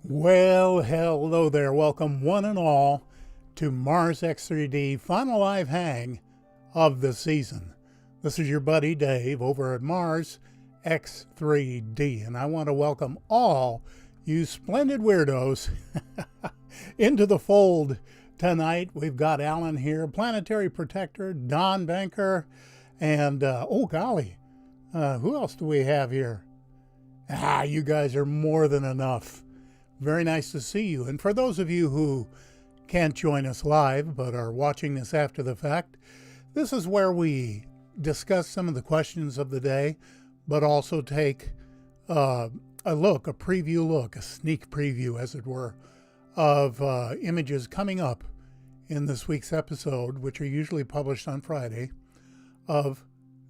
Well, hello there. Welcome one and all to MarsX3D final live hang of the season. This is your buddy Dave over at MarsX3D, and I want to welcome all you splendid weirdos into the fold tonight. We've got Alan here, Planetary Protector, Don Banker, and oh golly, who else do we have here? You guys are more than enough. Very nice to see you. And for those of you who can't join us live but are watching this after the fact, this is where we discuss some of the questions of the day, but also take a preview look, a sneak preview, as it were, of images coming up in this week's episode, which are usually published on Friday, of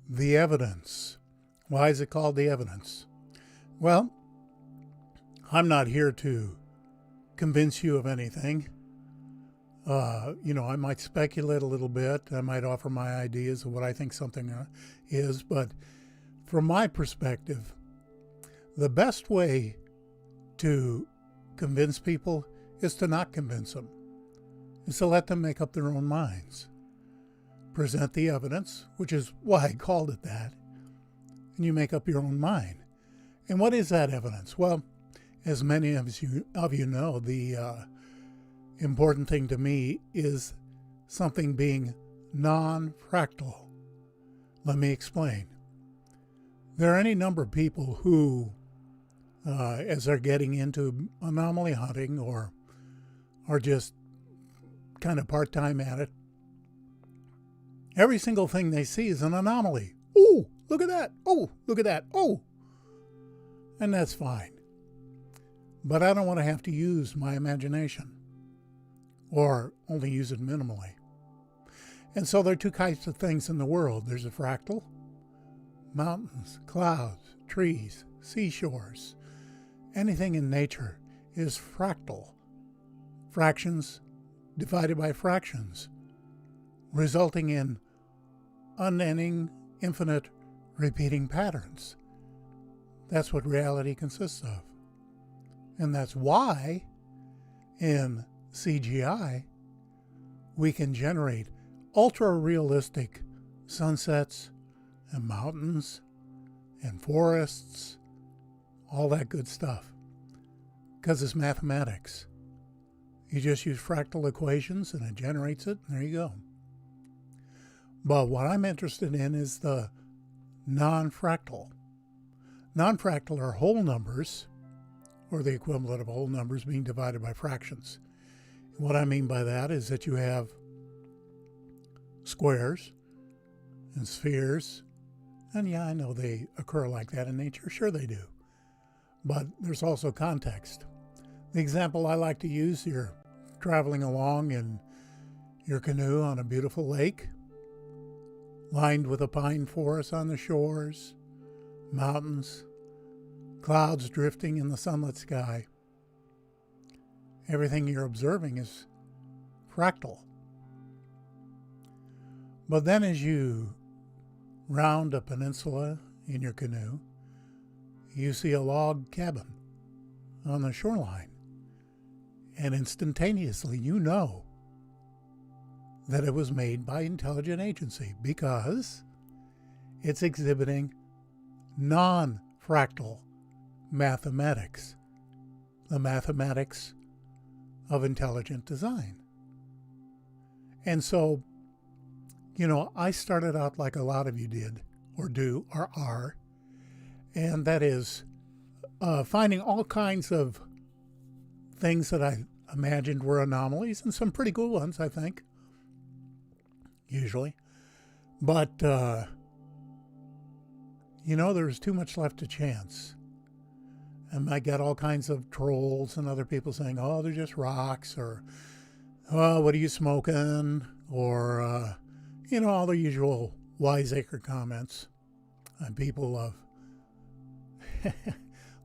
The Evidence. Why is it called The Evidence? Well, I'm not here to convince you of anything. I might speculate a little bit. I might offer my ideas of what I think something is. But from my perspective, the best way to convince people is to not convince them, is to let them make up their own minds. Present the evidence, which is why I called it that, and you make up your own mind. And what is that evidence? Well, as many of you know, the important thing to me is something being non-fractal. Let me explain. There are any number of people who, as they're getting into anomaly hunting or are just kind of part-time at it, every single thing they see is an anomaly. Oh, look at that. Oh, look at that. Oh. And that's fine. But I don't want to have to use my imagination, or only use it minimally. And so there are two types of things in the world. There's a fractal, mountains, clouds, trees, seashores. Anything in nature is fractal. Fractions divided by fractions, resulting in unending, infinite, repeating patterns. That's what reality consists of. And that's why in CGI we can generate ultra-realistic sunsets and mountains and forests, all that good stuff, because it's mathematics. You just use fractal equations and it generates it, and there you go. But what I'm interested in is the non-fractal. Non-fractal are whole numbers, or the equivalent of whole numbers being divided by fractions. What I mean by that is that you have squares and spheres, and yeah, I know they occur like that in nature. Sure they do. But there's also context. The example I like to use, you're traveling along in your canoe on a beautiful lake, lined with a pine forest on the shores, mountains, clouds drifting in the sunlit sky. Everything you're observing is fractal. But then as you round a peninsula in your canoe, you see a log cabin on the shoreline. And instantaneously you know that it was made by intelligent agency because it's exhibiting non-fractal mathematics, the mathematics of intelligent design. And so, I started out like a lot of you did, or do, or are, and that is finding all kinds of things that I imagined were anomalies, and some pretty cool ones, I think, usually. But, there was too much left to chance. And I got all kinds of trolls and other people saying, oh, they're just rocks, or, oh, what are you smoking? Or, all the usual wiseacre comments on people of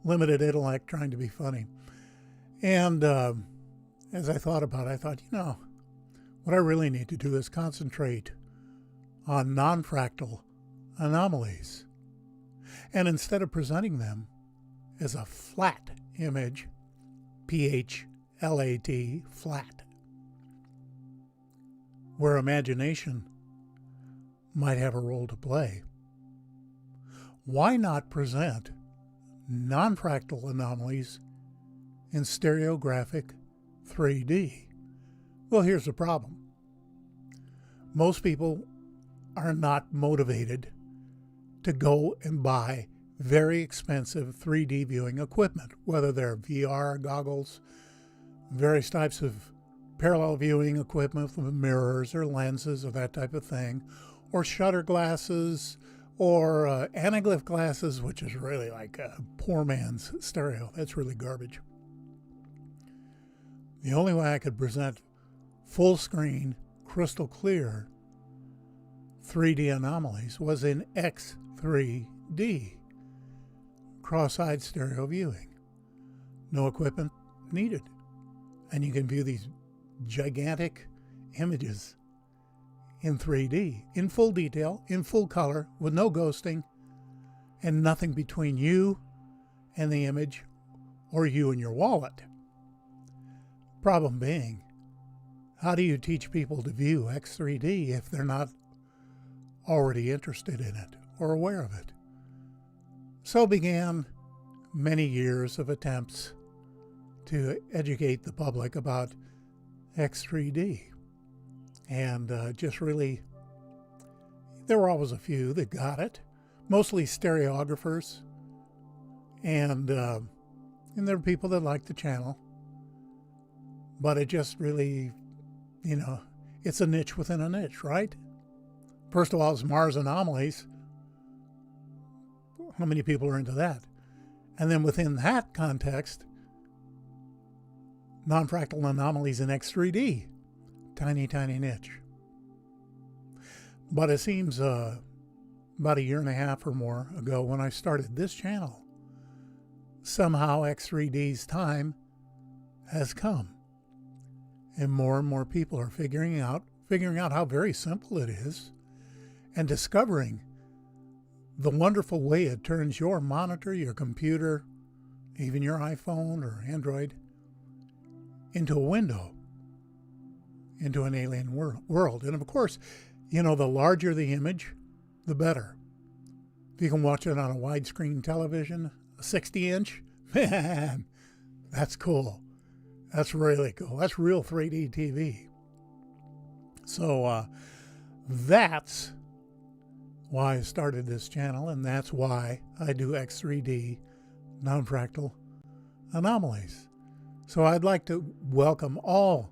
limited intellect trying to be funny. And as I thought about it, I thought, what I really need to do is concentrate on non-fractal anomalies. And instead of presenting them as a flat image, P-H-L-A-T, flat, where imagination might have a role to play. Why not present non-fractal anomalies in stereographic 3D? Well, here's the problem. Most people are not motivated to go and buy very expensive 3D viewing equipment, whether they're VR goggles, various types of parallel viewing equipment with mirrors or lenses or that type of thing, or shutter glasses, or anaglyph glasses, which is really like a poor man's stereo. That's really garbage. The only way I could present full screen, crystal clear 3D anomalies was in X3D, cross-eyed stereo viewing. No equipment needed. And you can view these gigantic images in 3D, in full detail, in full color, with no ghosting, and nothing between you and the image or you and your wallet. Problem being, how do you teach people to view X3D if they're not already interested in it or aware of it? So began many years of attempts to educate the public about X3D. And just really, there were always a few that got it, mostly stereographers. And there were people that liked the channel. But it just really, it's a niche within a niche, right? First of all, it's Mars anomalies. How many people are into that? And then within that context, non-fractal anomalies in X3D. Tiny, tiny niche. But it seems about a year and a half or more ago when I started this channel, somehow X3D's time has come. And more people are figuring out how very simple it is, and discovering the wonderful way it turns your monitor, your computer, even your iPhone or Android, into a window, into an alien world. And of course, the larger the image, the better. If you can watch it on a widescreen television, a 60-inch, man, that's cool. That's really cool. That's real 3D TV. So that's why I started this channel, and that's why I do X3D non-fractal anomalies. So I'd like to welcome all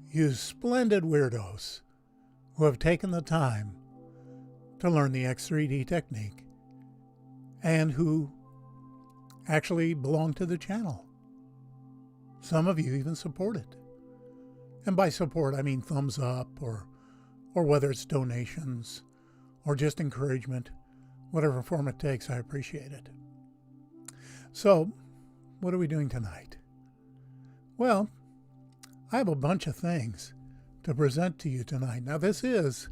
you splendid weirdos who have taken the time to learn the X3D technique and who actually belong to the channel. Some of you even support it. And by support, I mean thumbs up, or whether it's donations or just encouragement, whatever form it takes, I appreciate it. So, what are we doing tonight? Well, I have a bunch of things to present to you tonight. Now, this is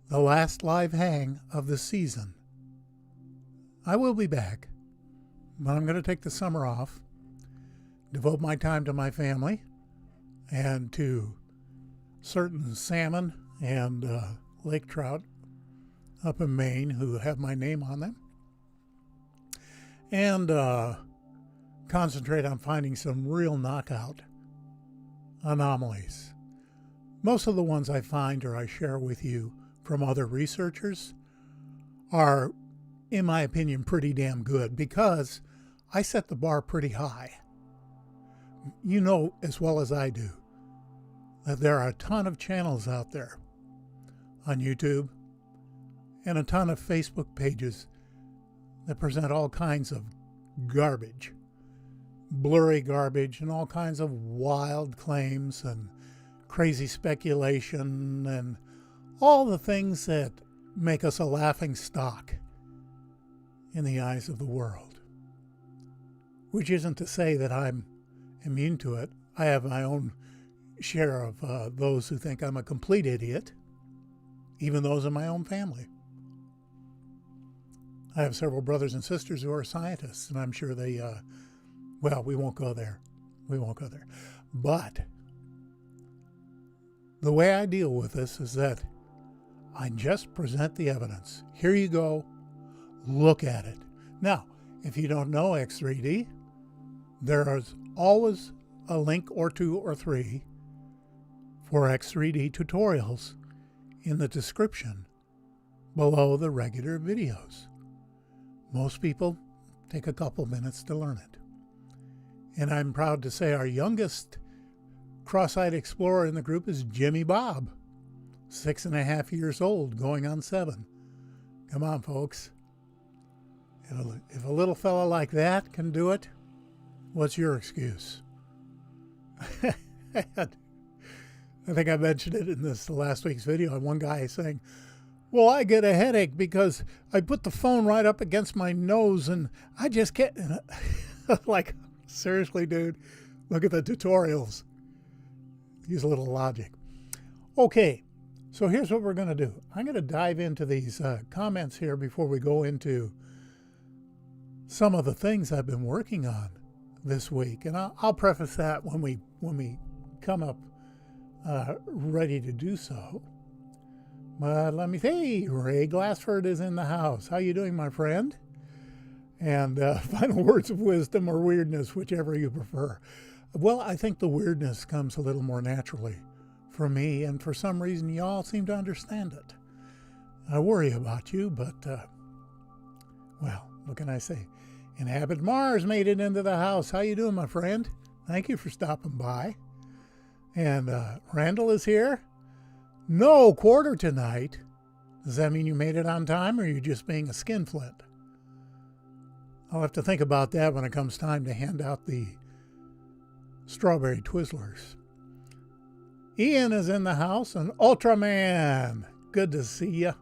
the last live hang of the season. I will be back, but I'm going to take the summer off, devote my time to my family and to certain salmon and lake trout up in Maine who have my name on them, and concentrate on finding some real knockout anomalies. Most of the ones I find or I share with you from other researchers are, in my opinion, pretty damn good, because I set the bar pretty high. You know as well as I do that there are a ton of channels out there on YouTube and a ton of Facebook pages that present all kinds of garbage, blurry garbage, and all kinds of wild claims and crazy speculation and all the things that make us a laughing stock in the eyes of the world. Which isn't to say that I'm immune to it. I have my own share of those who think I'm a complete idiot, even those in my own family. I have several brothers and sisters who are scientists, and I'm sure they, well, we won't go there. We won't go there. But the way I deal with this is that I just present the evidence. Here you go. Look at it. Now, if you don't know X3D, there is always a link or two or three for X3D tutorials in the description below the regular videos. Most people take a couple minutes to learn it. And I'm proud to say our youngest cross-eyed explorer in the group is Jimmy Bob, 6.5 years old, going on 7. Come on, folks. If a little fella like that can do it, what's your excuse? I think I mentioned it in this last week's video. One guy saying, well, I get a headache because I put the phone right up against my nose and I just can't. Like, seriously, dude, look at the tutorials. Use a little logic. Okay, so here's what we're going to do. I'm going to dive into these comments here before we go into some of the things I've been working on this week. And I'll preface that when we come up ready to do so. But let me say, Ray Glassford is in the house. How you doing, my friend? And final words of wisdom or weirdness, whichever you prefer. Well, I think the weirdness comes a little more naturally for me, and for some reason you all seem to understand it. I worry about you, but, well, what can I say? Inhabit Mars made it into the house. How you doing, my friend? Thank you for stopping by. And Randall is here. No quarter tonight. Does that mean you made it on time, or are you just being a skinflint? I'll have to think about that when it comes time to hand out the strawberry Twizzlers. Ian is in the house, and Ultraman. Good to see you.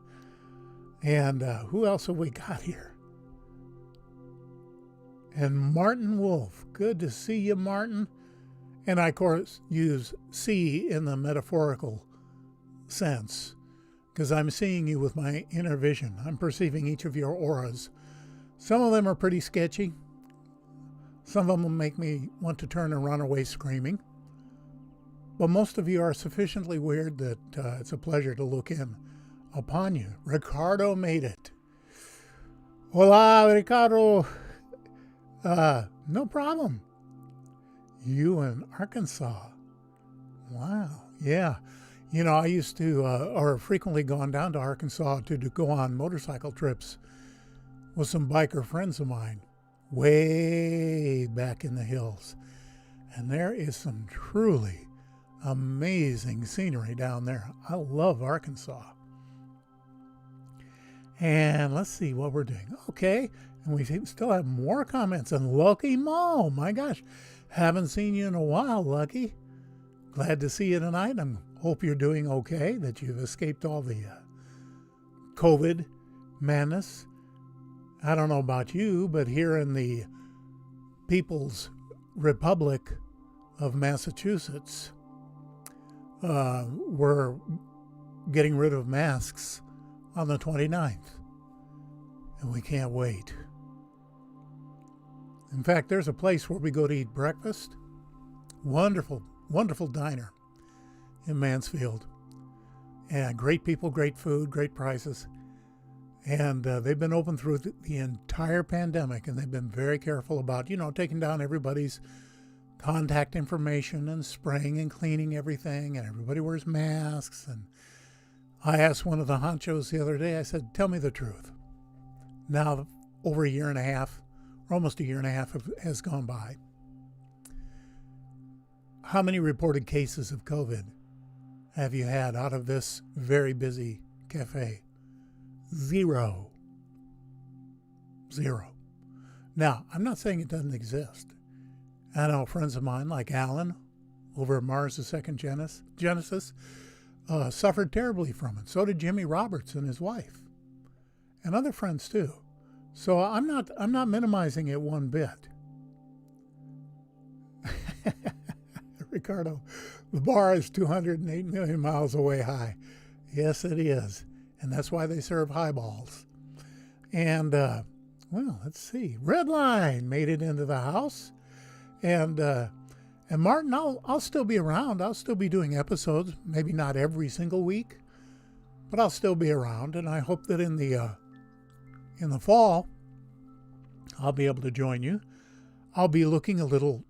And who else have we got here? And Martin Wolf. Good to see you, Martin. And I, of course, use see in the metaphorical sense, because I'm seeing you with my inner vision. I'm perceiving each of your auras. Some of them are pretty sketchy. Some of them will make me want to turn and run away screaming. But most of you are sufficiently weird that it's a pleasure to look in upon you. Ricardo made it. Hola, Ricardo. No problem. You in Arkansas. Wow. Yeah. You know, I used to, or frequently gone down to Arkansas to go on motorcycle trips with some biker friends of mine way back in the hills. And there is some truly amazing scenery down there. I love Arkansas. And let's see what we're doing. Okay. And we still have more comments. And Lucky Mo, my gosh. Haven't seen you in a while, Lucky. Glad to see you tonight. I hope you're doing okay, that you've escaped all the COVID madness. I don't know about you, but here in the People's Republic of Massachusetts, we're getting rid of masks on the 29th. And we can't wait. In fact, there's a place where we go to eat breakfast. Wonderful, wonderful diner in Mansfield. And great people, great food, great prices. And they've been open through the entire pandemic, and they've been very careful about, taking down everybody's contact information and spraying and cleaning everything, and everybody wears masks. And I asked one of the honchos the other day, I said, tell me the truth. Now, over a year and a half, or almost a year and a half has gone by. How many reported cases of COVID have you had out of this very busy cafe? 0. Now, I'm not saying it doesn't exist. I know friends of mine like Alan over at Mars the Second Genesis suffered terribly from it. So did Jimmy Roberts and his wife, and other friends too. So I'm not minimizing it one bit. Ricardo, the bar is 208 million miles away high. Yes, it is. And that's why they serve highballs. And, well, let's see. Redline made it into the house. And And Martin, I'll still be around. I'll still be doing episodes, maybe not every single week, but I'll still be around. And I hope that in the fall, I'll be able to join you. I'll be looking a little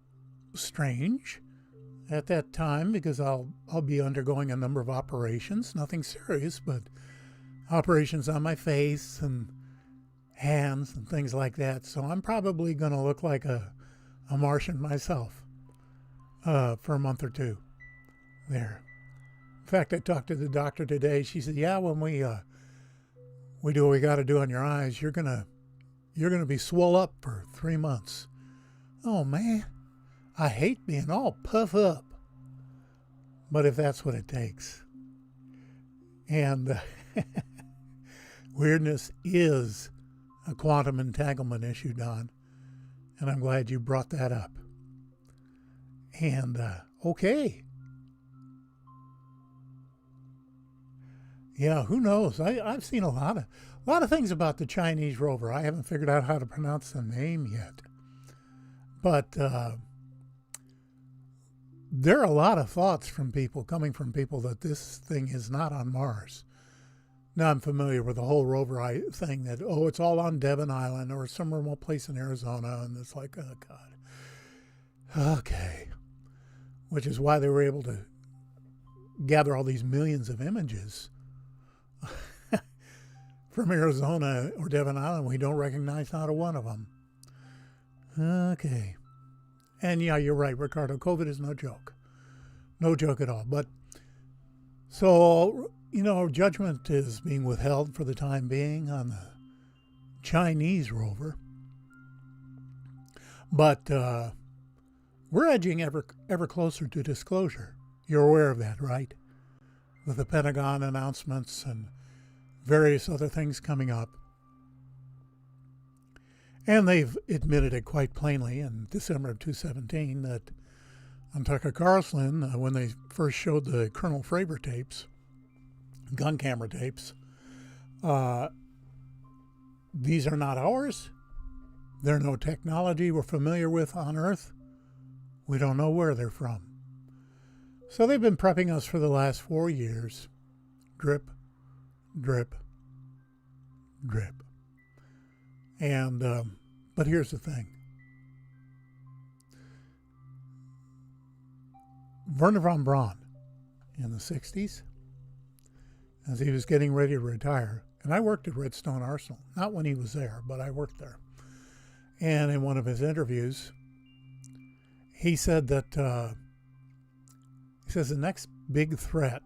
strange at that time because I'll be undergoing a number of operations, nothing serious, but operations on my face and hands and things like that. So I'm probably going to look like a Martian myself for a month or two there. In fact, I talked to the doctor today. She said, yeah, when we do what we got to do on your eyes, you're gonna be swole up for 3 months. Oh man, I hate being all puff up, but if that's what it takes. And weirdness is a quantum entanglement issue, Don, and I'm glad you brought that up. And okay. Yeah, who knows? I've seen a lot of things about the Chinese rover. I haven't figured out how to pronounce the name yet. But there are a lot of thoughts coming from people that this thing is not on Mars. Now I'm familiar with the whole rover thing that, it's all on Devon Island or some remote place in Arizona. And it's like, oh, God. Okay. Which is why they were able to gather all these millions of images from Arizona or Devon Island. We don't recognize not a one of them. Okay. And yeah, you're right, Ricardo. COVID is no joke. No joke at all. But so, judgment is being withheld for the time being on the Chinese rover. But we're edging ever closer to disclosure. You're aware of that, right? With the Pentagon announcements and various other things coming up. And they've admitted it quite plainly in December of 2017 that on Tucker Carlson, when they first showed the Colonel Fravor tapes, gun camera tapes, these are not ours. They're no technology we're familiar with on Earth. We don't know where they're from. So they've been prepping us for the last 4 years. Drip, drip, drip. And, but here's the thing. Wernher von Braun in the 60s, as he was getting ready to retire, and I worked at Redstone Arsenal, not when he was there, but I worked there. And in one of his interviews, he said that, he says the next big threat,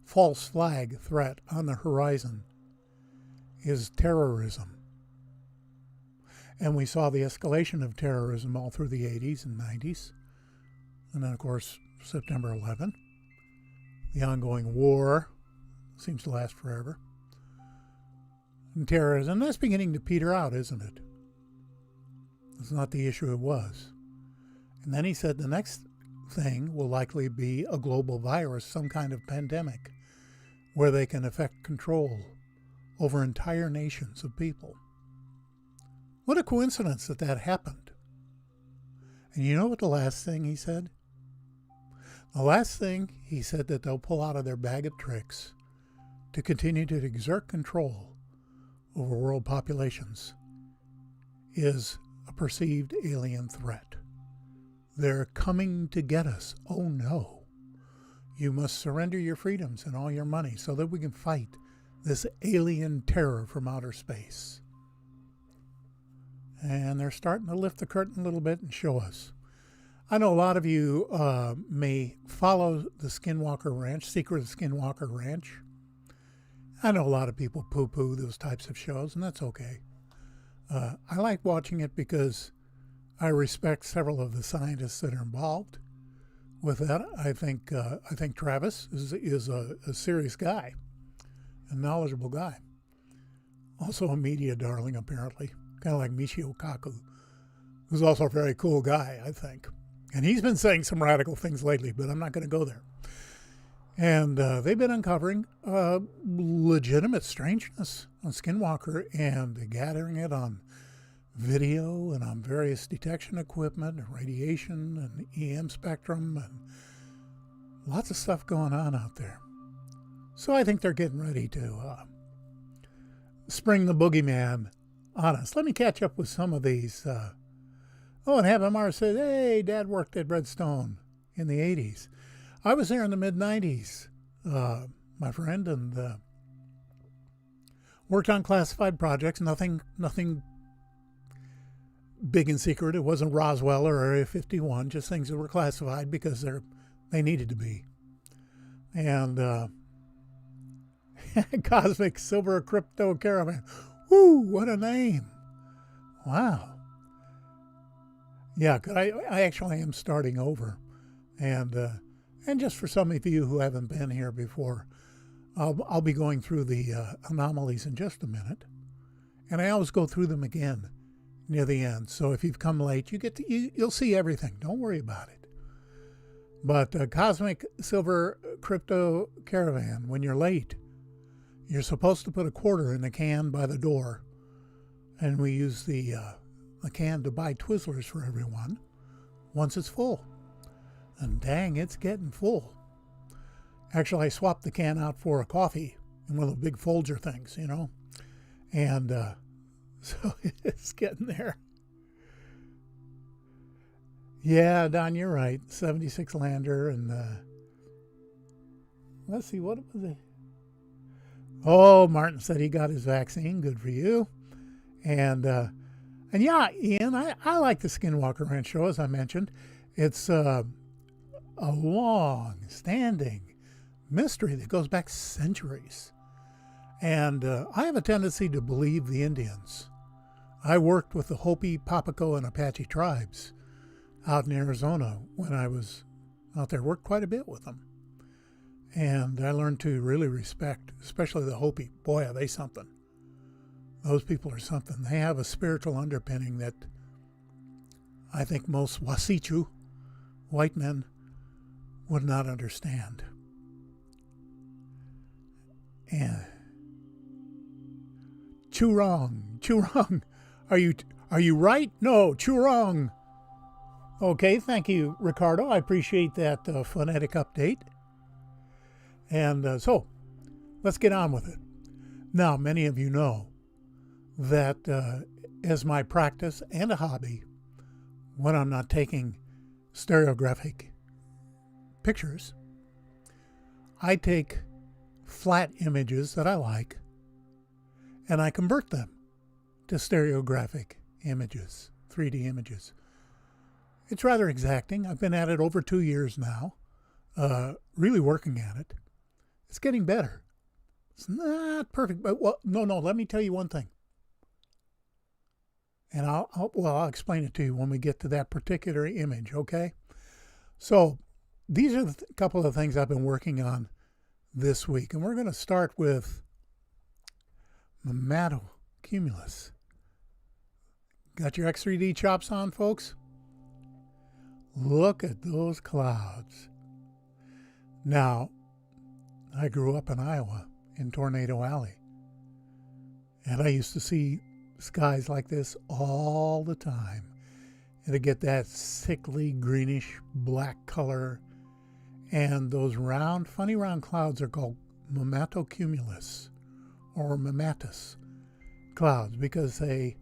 false flag threat on the horizon is terrorism. And we saw the escalation of terrorism all through the 80s and 90s. And then, of course, September 11th. The ongoing war seems to last forever. And terrorism, that's beginning to peter out, isn't it? It's not the issue it was. And then he said the next thing will likely be a global virus, some kind of pandemic, where they can effect control over entire nations of people. What a coincidence that that happened. And you know what the last thing he said? The last thing he said that they'll pull out of their bag of tricks to continue to exert control over world populations is a perceived alien threat. They're coming to get us. Oh no. You must surrender your freedoms and all your money so that we can fight this alien terror from outer space. And they're starting to lift the curtain a little bit and show us. I know a lot of you may follow the Skinwalker Ranch, Secret of Skinwalker Ranch. I know a lot of people poo-poo those types of shows, and that's okay. I like watching it because I respect several of the scientists that are involved with that. I think Travis is a serious guy, a knowledgeable guy. Also a media darling, apparently. Kind of like Michio Kaku, who's also a very cool guy, I think. And he's been saying some radical things lately, but I'm not going to go there. And they've been uncovering legitimate strangeness on Skinwalker and gathering it on video and on various detection equipment and radiation and EM spectrum and lots of stuff going on out there. So I think they're getting ready to spring the boogeyman on us. Let me catch up with some of these. And Heaven Mars said, hey, Dad worked at Redstone in the 80s. I was there in the mid-90s, my friend, and worked on classified projects. Nothing big and secret. It wasn't Roswell or Area 51, just things that were classified because they needed to be. And Cosmic Silver Crypto Caravan. Woo, what a name. Wow. Yeah, I actually am starting over. And just for some of you who haven't been here before, I'll be going through the anomalies in just a minute. And I always go through them again near the end. So if you've come late, you'll see everything. Don't worry about it. But Cosmic Silver Crypto Caravan, when you're late, you're supposed to put a quarter in the can by the door. And we use the can to buy Twizzlers for everyone once it's full. And dang, it's getting full. Actually, I swapped the can out for a coffee in one of the big Folger things, you know. And so it's getting there. Yeah, Don, you're right. 76 Lander and let's see, what was it? Oh, Martin said he got his vaccine. Good for you. And yeah, Ian, I like the Skinwalker Ranch show, as I mentioned. It's a long-standing mystery that goes back centuries. And I have a tendency to believe the Indians. I worked with the Hopi, Papaco, and Apache tribes out in Arizona when I was out there. Worked quite a bit with them. And I learned to really respect, especially the Hopi. Boy, are they something. Those people are something. They have a spiritual underpinning that I think most Wasichu, white men, would not understand. And Churong. Are you right? No, Churong. Okay, thank you, Ricardo. I appreciate that phonetic update. And so, let's get on with it. Now, many of you know that as my practice and a hobby, when I'm not taking stereographic pictures, I take flat images that I like and I convert them to stereographic images, 3D images. It's rather exacting. I've been at it over 2 years now, really working at it. It's getting better. It's not perfect, but no, let me tell you one thing. And I'll explain it to you when we get to that particular image, okay? So these are a couple of things I've been working on this week. And we're going to start with Mamatocumulus. Got your X3D chops on, folks? Look at those clouds. Now, I grew up in Iowa, in Tornado Alley. And I used to see skies like this all the time. And to get that sickly greenish black color. And those round, funny round clouds are called Mamatocumulus or Mamatus clouds because they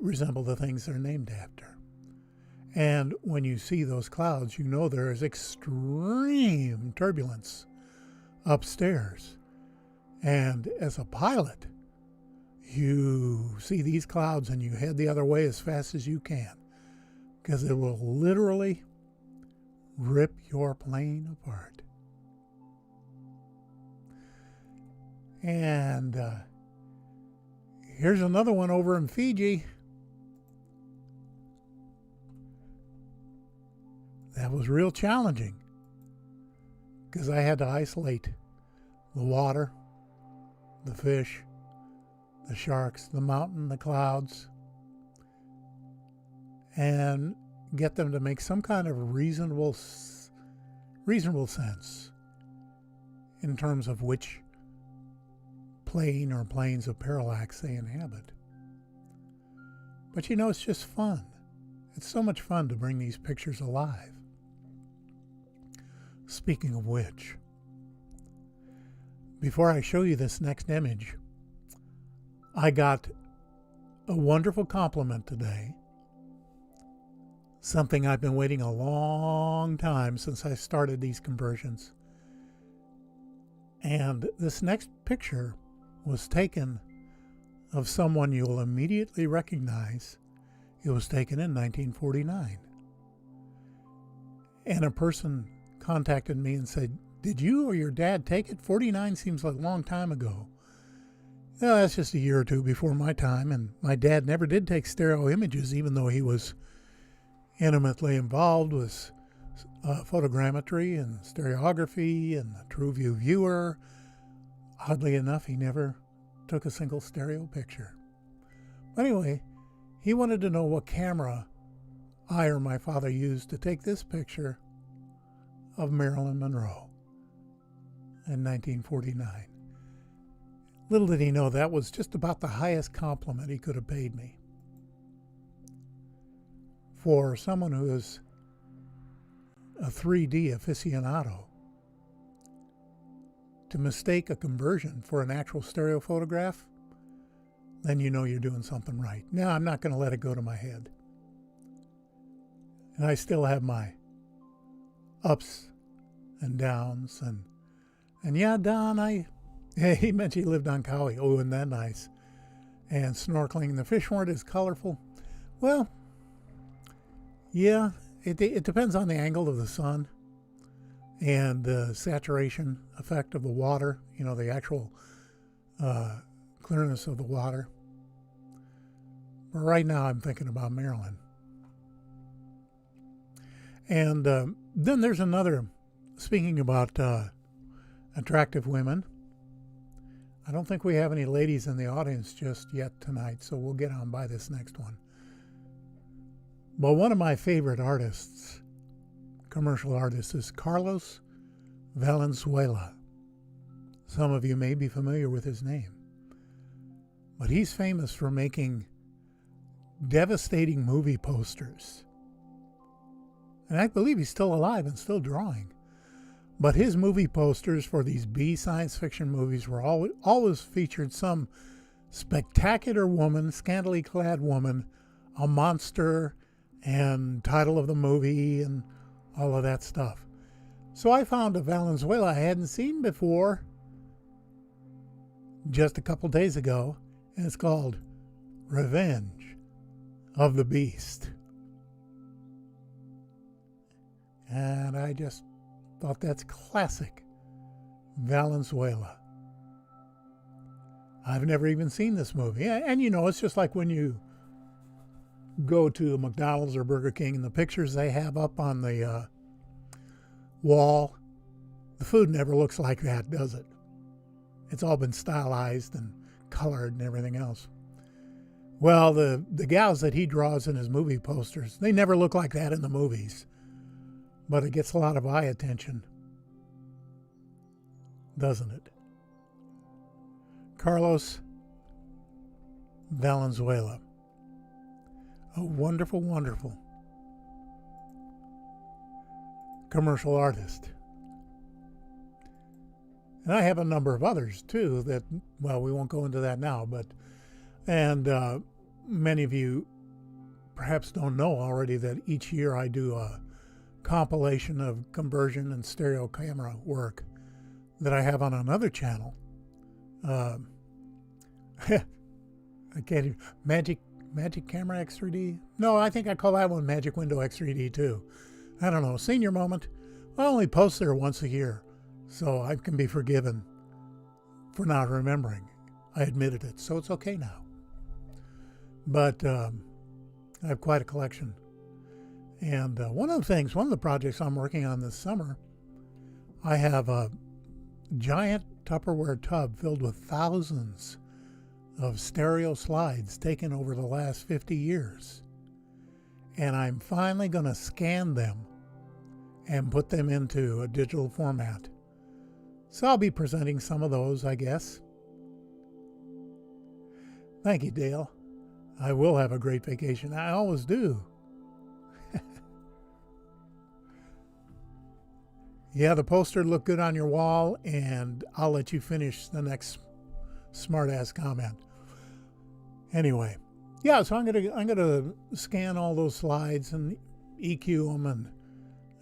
resemble the things they're named after. And when you see those clouds, you know there is extreme turbulence upstairs. And as a pilot, you see these clouds and you head the other way as fast as you can because it will literally rip your plane apart. And here's another one over in Fiji. That was real challenging because I had to isolate the water, the fish, the sharks, the mountain, the clouds, and get them to make some kind of reasonable sense in terms of which plane or planes of parallax they inhabit. But you know, it's just fun. It's so much fun to bring these pictures alive. Speaking of which, before I show you this next image, I got a wonderful compliment today. Something I've been waiting a long time since I started these conversions. And this next picture was taken of someone you'll immediately recognize. It was taken in 1949. And a person contacted me and said, "Did you or your dad take it? 49 seems like a long time ago." No, that's just a year or two before my time, and my dad never did take stereo images, even though he was intimately involved with photogrammetry and stereography and a TrueView viewer. Oddly enough, he never took a single stereo picture. But anyway, he wanted to know what camera I or my father used to take this picture of Marilyn Monroe in 1949. Little did he know that was just about the highest compliment he could have paid me. For someone who is a 3D aficionado, to mistake a conversion for an actual stereo photograph, then you know you're doing something right. Now, I'm not going to let it go to my head. And I still have my ups and downs. And yeah, Don, he mentioned he lived on Kauai. Oh, isn't that nice? And snorkeling. The fish weren't as colorful. Well, yeah, it depends on the angle of the sun and the saturation effect of the water, you know, the actual clearness of the water. But right now I'm thinking about Maryland. And then there's another, speaking about attractive women. I don't think we have any ladies in the audience just yet tonight, so we'll get on by this next one. But one of my favorite artists, commercial artists, is Carlos Valenzuela. Some of you may be familiar with his name. But he's famous for making devastating movie posters. And I believe he's still alive and still drawing. But his movie posters for these B science fiction movies were always featured some spectacular woman, scantily clad woman, a monster, and title of the movie, and all of that stuff. So I found a Valenzuela I hadn't seen before just a couple days ago, and it's called Revenge of the Beast. And I just thought that's classic Valenzuela. I've never even seen this movie. And you know, it's just like when you go to a McDonald's or Burger King and the pictures they have up on the wall, the food never looks like that, does it? It's all been stylized and colored and everything else. Well, the gals that he draws in his movie posters, they never look like that in the movies. But it gets a lot of eye attention, doesn't it? Carlos Valenzuela. A wonderful, wonderful commercial artist. And I have a number of others too that, well, we won't go into that now, but, and many of you perhaps don't know already that each year I do a compilation of conversion and stereo camera work that I have on another channel. I can't even, Magic Camera X3D? No, I think I call that one Magic Window X3D too. I don't know, senior moment. I only post there once a year, so I can be forgiven for not remembering. I admitted it, so it's okay now. But I have quite a collection. And one of the projects I'm working on this summer, I have a giant Tupperware tub filled with thousands of stereo slides taken over the last 50 years. And I'm finally going to scan them and put them into a digital format. So I'll be presenting some of those, I guess. Thank you, Dale. I will have a great vacation. I always do. Yeah, the poster looked good on your wall, and I'll let you finish the next smart-ass comment. Anyway, yeah, so I'm gonna scan all those slides and EQ them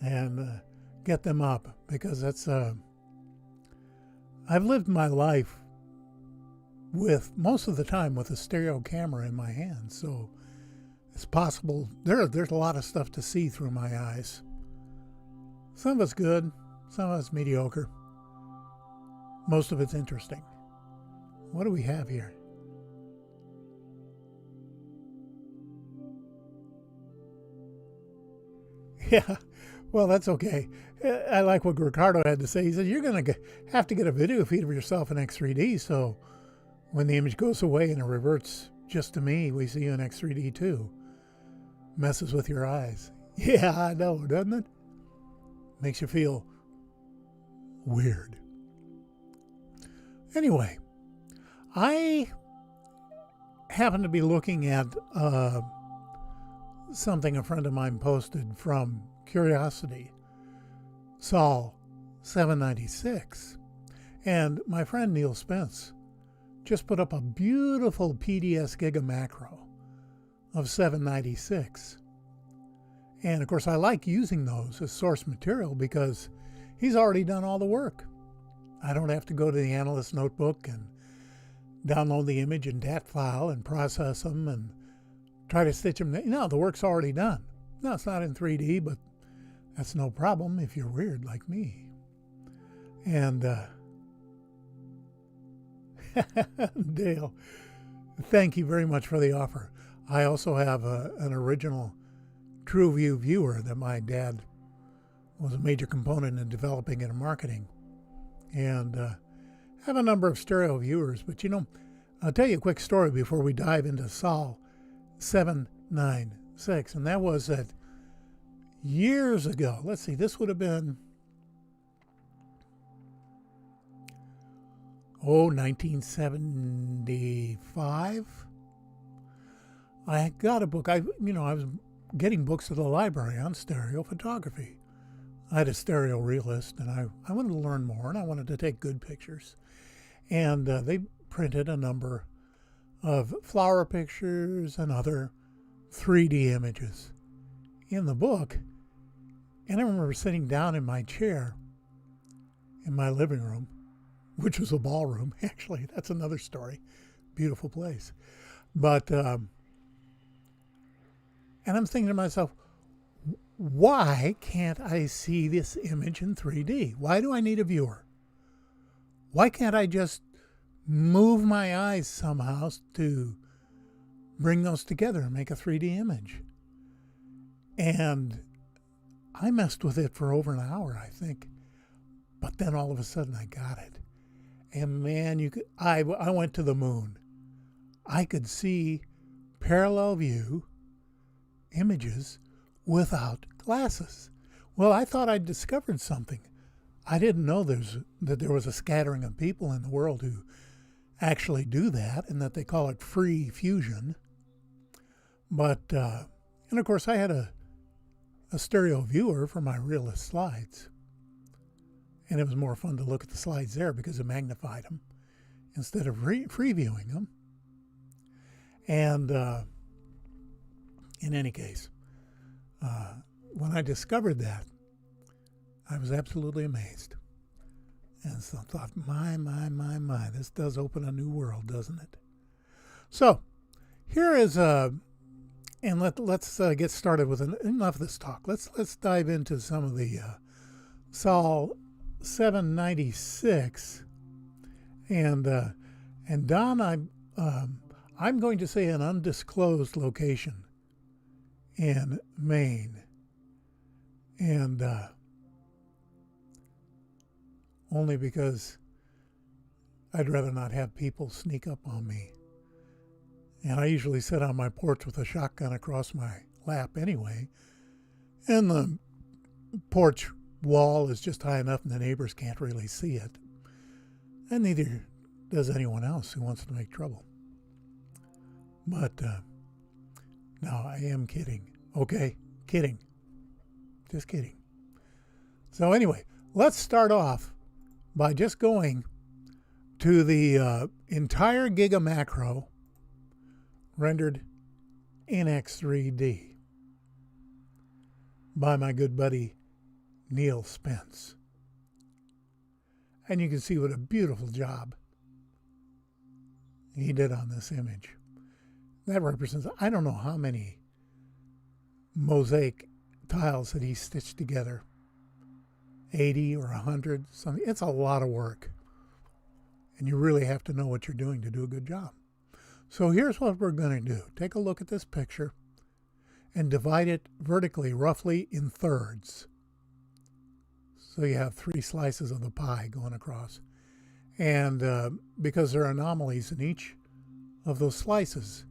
and get them up, because that's I've lived my life with most of the time with a stereo camera in my hand, so it's possible there's a lot of stuff to see through my eyes. Some of it's good, some of it's mediocre. Most of it's interesting. What do we have here? Yeah, well, that's okay. I like what Ricardo had to say. He said, you're going to have to get a video feed of yourself in X3D, so when the image goes away and it reverts just to me, we see you in X3D too. Messes with your eyes. Yeah, I know, doesn't it? Makes you feel weird. Anyway, I happen to be looking at something a friend of mine posted from Curiosity, Sol 796. And my friend Neil Spence just put up a beautiful PDS Giga macro of 796. And of course, I like using those as source material because he's already done all the work. I don't have to go to the analyst notebook and download the image in DAT file and process them and try to stitch them. No, the work's already done. No, it's not in 3D, but that's no problem if you're weird like me. And Dale, thank you very much for the offer. I also have an original TrueView viewer that my dad was a major component in developing and marketing. And have a number of stereo viewers. But you know, I'll tell you a quick story before we dive into Sol 796. And that was that years ago. Let's see, this would have been 1975. I got a book. I was getting books at the library on stereo photography. I had a stereo realist, and I wanted to learn more, and I wanted to take good pictures. And they printed a number of flower pictures and other 3D images in the book. And I remember sitting down in my chair in my living room, which was a ballroom, actually. That's another story. Beautiful place. But, and I'm thinking to myself, why can't I see this image in 3D? Why do I need a viewer? Why can't I just move my eyes somehow to bring those together and make a 3D image? And I messed with it for over an hour, I think. But then all of a sudden I got it. And man, I went to the moon. I could see parallel view images without glasses. Well, I thought I'd discovered something. I didn't know that there was a scattering of people in the world who actually do that, and that they call it free fusion. But, and of course I had a stereo viewer for my realist slides. And it was more fun to look at the slides there because it magnified them instead of previewing them. And in any case, when I discovered that, I was absolutely amazed. And so I thought, my, this does open a new world, doesn't it? So here is and let's get started with enough of this talk. Let's dive into some of the Sol 796, and Don, I'm going to say an undisclosed location in Maine, and only because I'd rather not have people sneak up on me. And I usually sit on my porch with a shotgun across my lap anyway, and the porch wall is just high enough and the neighbors can't really see it, and neither does anyone else who wants to make trouble. But No, I am kidding. Okay, kidding. Just kidding. So anyway, let's start off by just going to the entire Giga macro rendered in X3D by my good buddy Neil Spence. And you can see what a beautiful job he did on this image. That represents, I don't know how many mosaic tiles that he stitched together. 80 or 100, something. It's a lot of work. And you really have to know what you're doing to do a good job. So here's what we're going to do. Take a look at this picture and divide it vertically, roughly in thirds. So you have 3 slices of the pie going across. And because there are anomalies in each of those slices.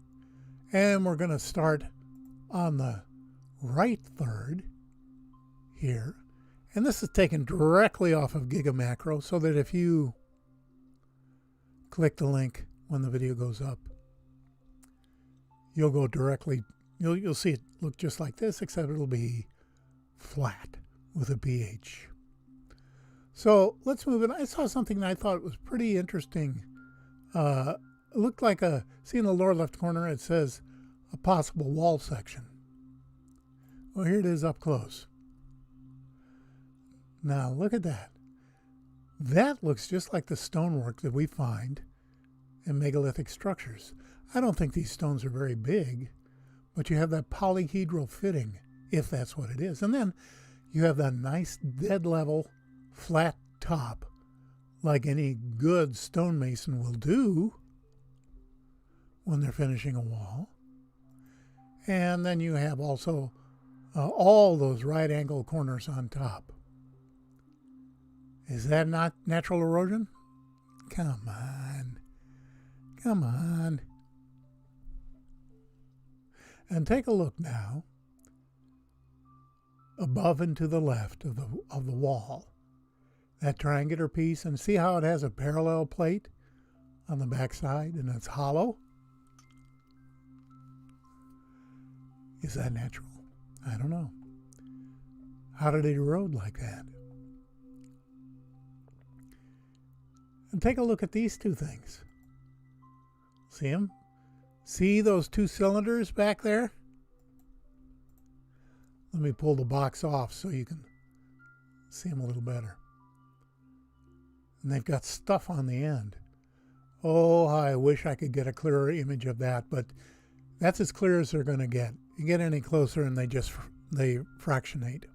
And we're going to start on the right third here. And this is taken directly off of Giga Macro, so that if you click the link when the video goes up, you'll go directly, you'll see it look just like this, except it'll be flat with a BH. So let's move it. I saw something that I thought was pretty interesting. It looked like see in the lower left corner, it says a possible wall section. Well, here it is up close. Now look at that. That looks just like the stonework that we find in megalithic structures. I don't think these stones are very big, but you have that polyhedral fitting, if that's what it is. And then you have that nice dead level, flat top, like any good stonemason will do when they're finishing a wall. And then you have also all those right angle corners on top. Is that not natural erosion? Come on. Come on. And take a look now above and to the left of the wall. That triangular piece, and see how it has a parallel plate on the back side and it's hollow? Is that natural? I don't know. How did it erode like that? And take a look at these two things. See them? See those 2 cylinders back there? Let me pull the box off so you can see them a little better. And they've got stuff on the end. Oh, I wish I could get a clearer image of that, but that's as clear as they're going to get. You get any closer and they fractionate.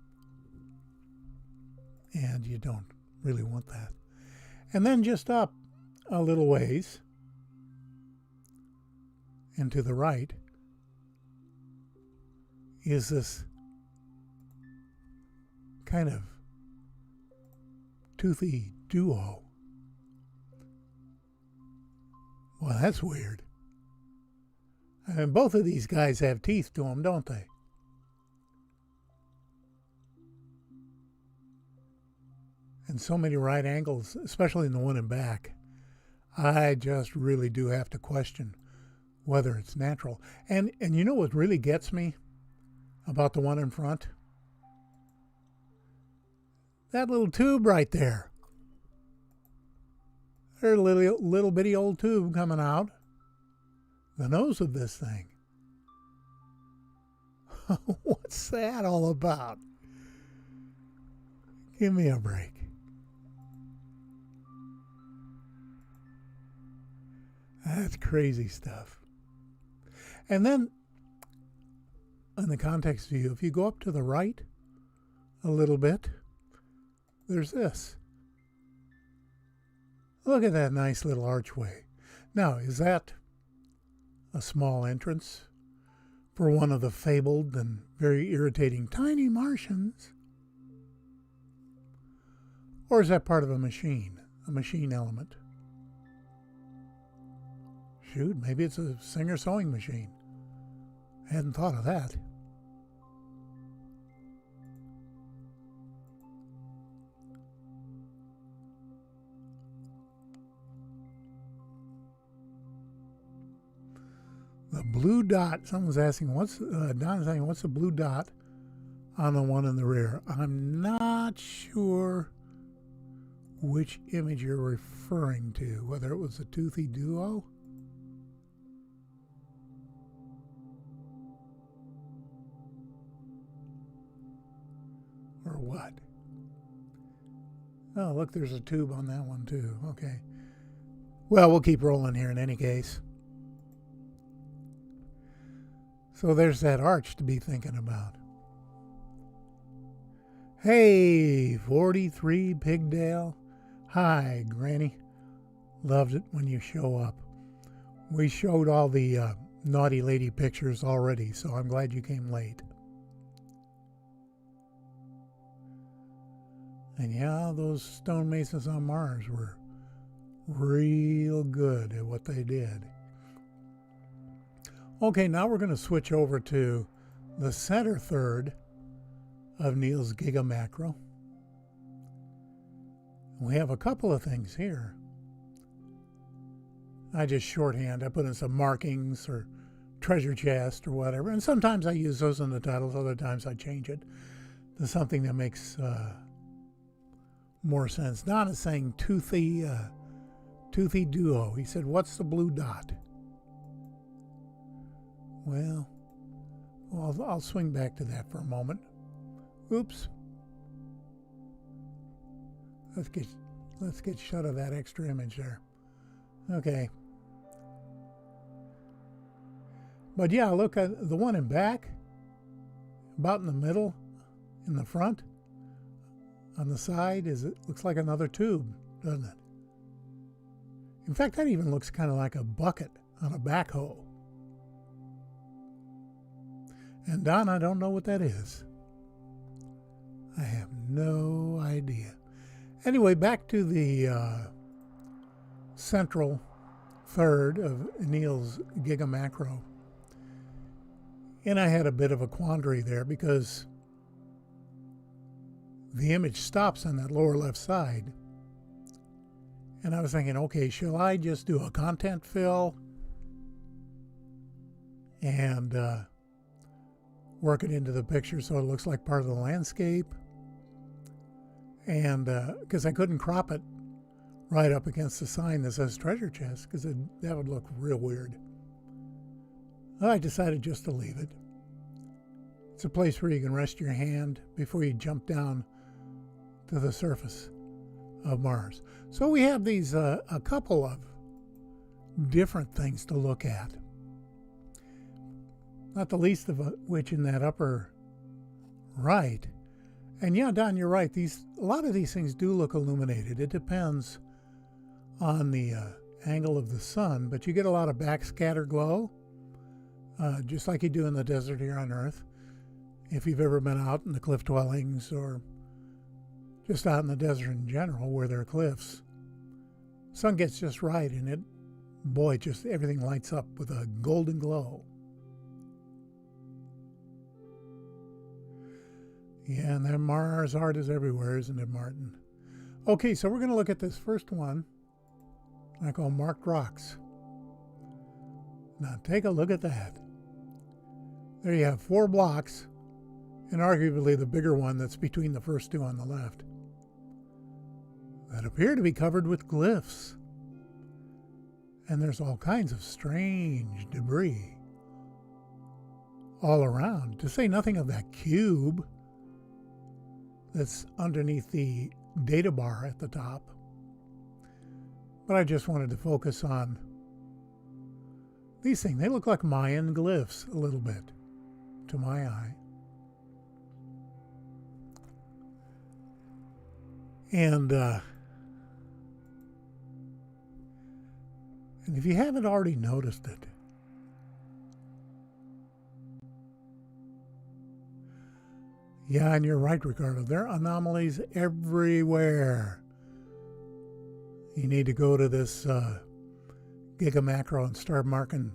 And you don't really want that. And then just up a little ways and to the right is this kind of toothy duo. Well, that's weird. I mean, both of these guys have teeth to them, don't they? And so many right angles, especially in the one in back. I just really do have to question whether it's natural. And you know what really gets me about the one in front? That little tube right there. There's a little bitty old tube coming out. The nose of this thing. What's that all about? Give me a break. That's crazy stuff. And then, in the context view, if you go up to the right a little bit, there's this. Look at that nice little archway. Now, is that a small entrance for one of the fabled and very irritating tiny Martians? Or is that part of a machine element? Shoot, maybe it's a Singer sewing machine. I hadn't thought of that. The blue dot. Someone's asking, Don's saying, what's the blue dot on the one in the rear? I'm not sure which image you're referring to, whether it was a toothy duo. Or what? Oh, look, there's a tube on that one too. Okay. Well, we'll keep rolling here in any case. So there's that arch to be thinking about. Hey, 43 Pigdale. Hi, Granny. Loved it when you show up. We showed all the naughty lady pictures already, so I'm glad you came late. And yeah, those stonemasons on Mars were real good at what they did. Okay, now we're going to switch over to the center third of Neil's Giga Macro. We have a couple of things here. I just shorthand. I put in some markings or treasure chest or whatever. And sometimes I use those in the titles. Other times I change it to something that makes more sense. Don is saying toothy duo. He said, what's the blue dot? Well, I'll swing back to that for a moment. Oops. Let's get shut of that extra image there. Okay. But yeah, look at the one in back, about in the middle, in the front, on the side, it looks like another tube, doesn't it? In fact, that even looks kind of like a bucket on a backhoe. And Don, I don't know what that is. I have no idea. Anyway, back to the central third of Neil's Giga Macro. And I had a bit of a quandary there because the image stops on that lower left side. And I was thinking, okay, shall I just do a content fill and work it into the picture so it looks like part of the landscape? And because I couldn't crop it right up against the sign that says treasure chest, because that would look real weird. I decided just to leave it. It's a place where you can rest your hand before you jump down to the surface of Mars. So we have these a couple of different things to look at. Not the least of which in that upper right. And yeah, Don, you're right. A lot of these things do look illuminated. It depends on the angle of the sun, but you get a lot of backscatter glow, just like you do in the desert here on Earth. If you've ever been out in the cliff dwellings or just out in the desert in general where there are cliffs, sun gets just right and just everything lights up with a golden glow. Yeah, and then Mars art is everywhere, isn't it, Martin? Okay, so we're going to look at this first one I call Marked Rocks. Now take a look at that. There you have 4 blocks, and arguably the bigger one that's between the first 2 on the left, that appear to be covered with glyphs. And there's all kinds of strange debris all around, to say nothing of that cube that's underneath the data bar at the top. But I just wanted to focus on these things. They look like Mayan glyphs a little bit to my eye. And if you haven't already noticed it, yeah, and you're right, Ricardo. There are anomalies everywhere. You need to go to this Giga Macro and start marking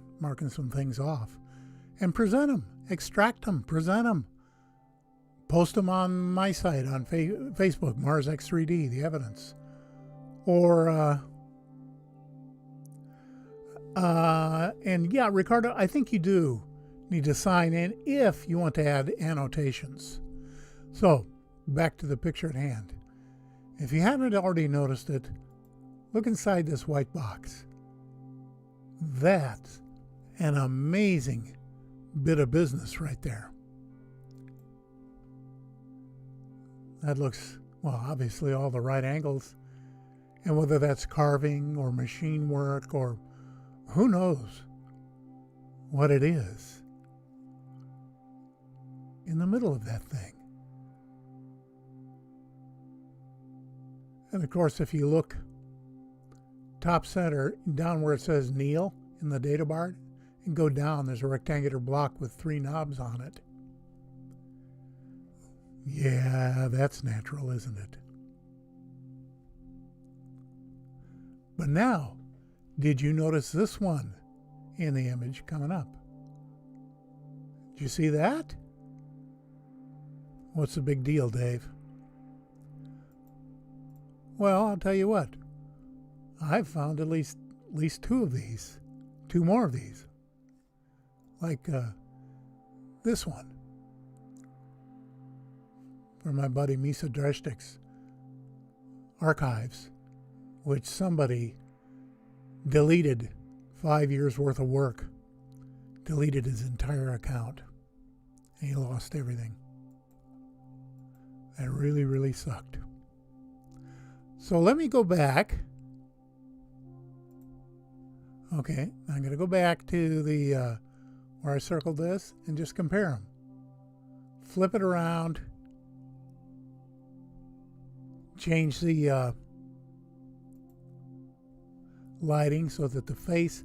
some things off. And present them. Extract them. Present them. Post them on my site on Facebook, MarsX3D, the evidence. Or And yeah, Ricardo, I think you do need to sign in if you want to add annotations. So back to the picture at hand. If you haven't already noticed it, look inside this white box. That's an amazing bit of business right there. That looks, well, obviously all the right angles. And whether that's carving or machine work or who knows what it is in the middle of that thing. And of course, if you look top center, down where it says Neil in the data bar, and go down, there's a rectangular block with 3 knobs on it. Yeah, that's natural, isn't it? But now, did you notice this one in the image coming up? Did you see that? What's the big deal, Dave? Well, I'll tell you what. I've found at least 2 of these. 2 more of these. Like this one. From my buddy Misa Dreshtik's archives, which somebody deleted 5 years worth of work. Deleted his entire account. And he lost everything. That really, really sucked. So let me go back. Okay, I'm going to go back to the where I circled this and just compare them. Flip it around. Change the lighting so that the face,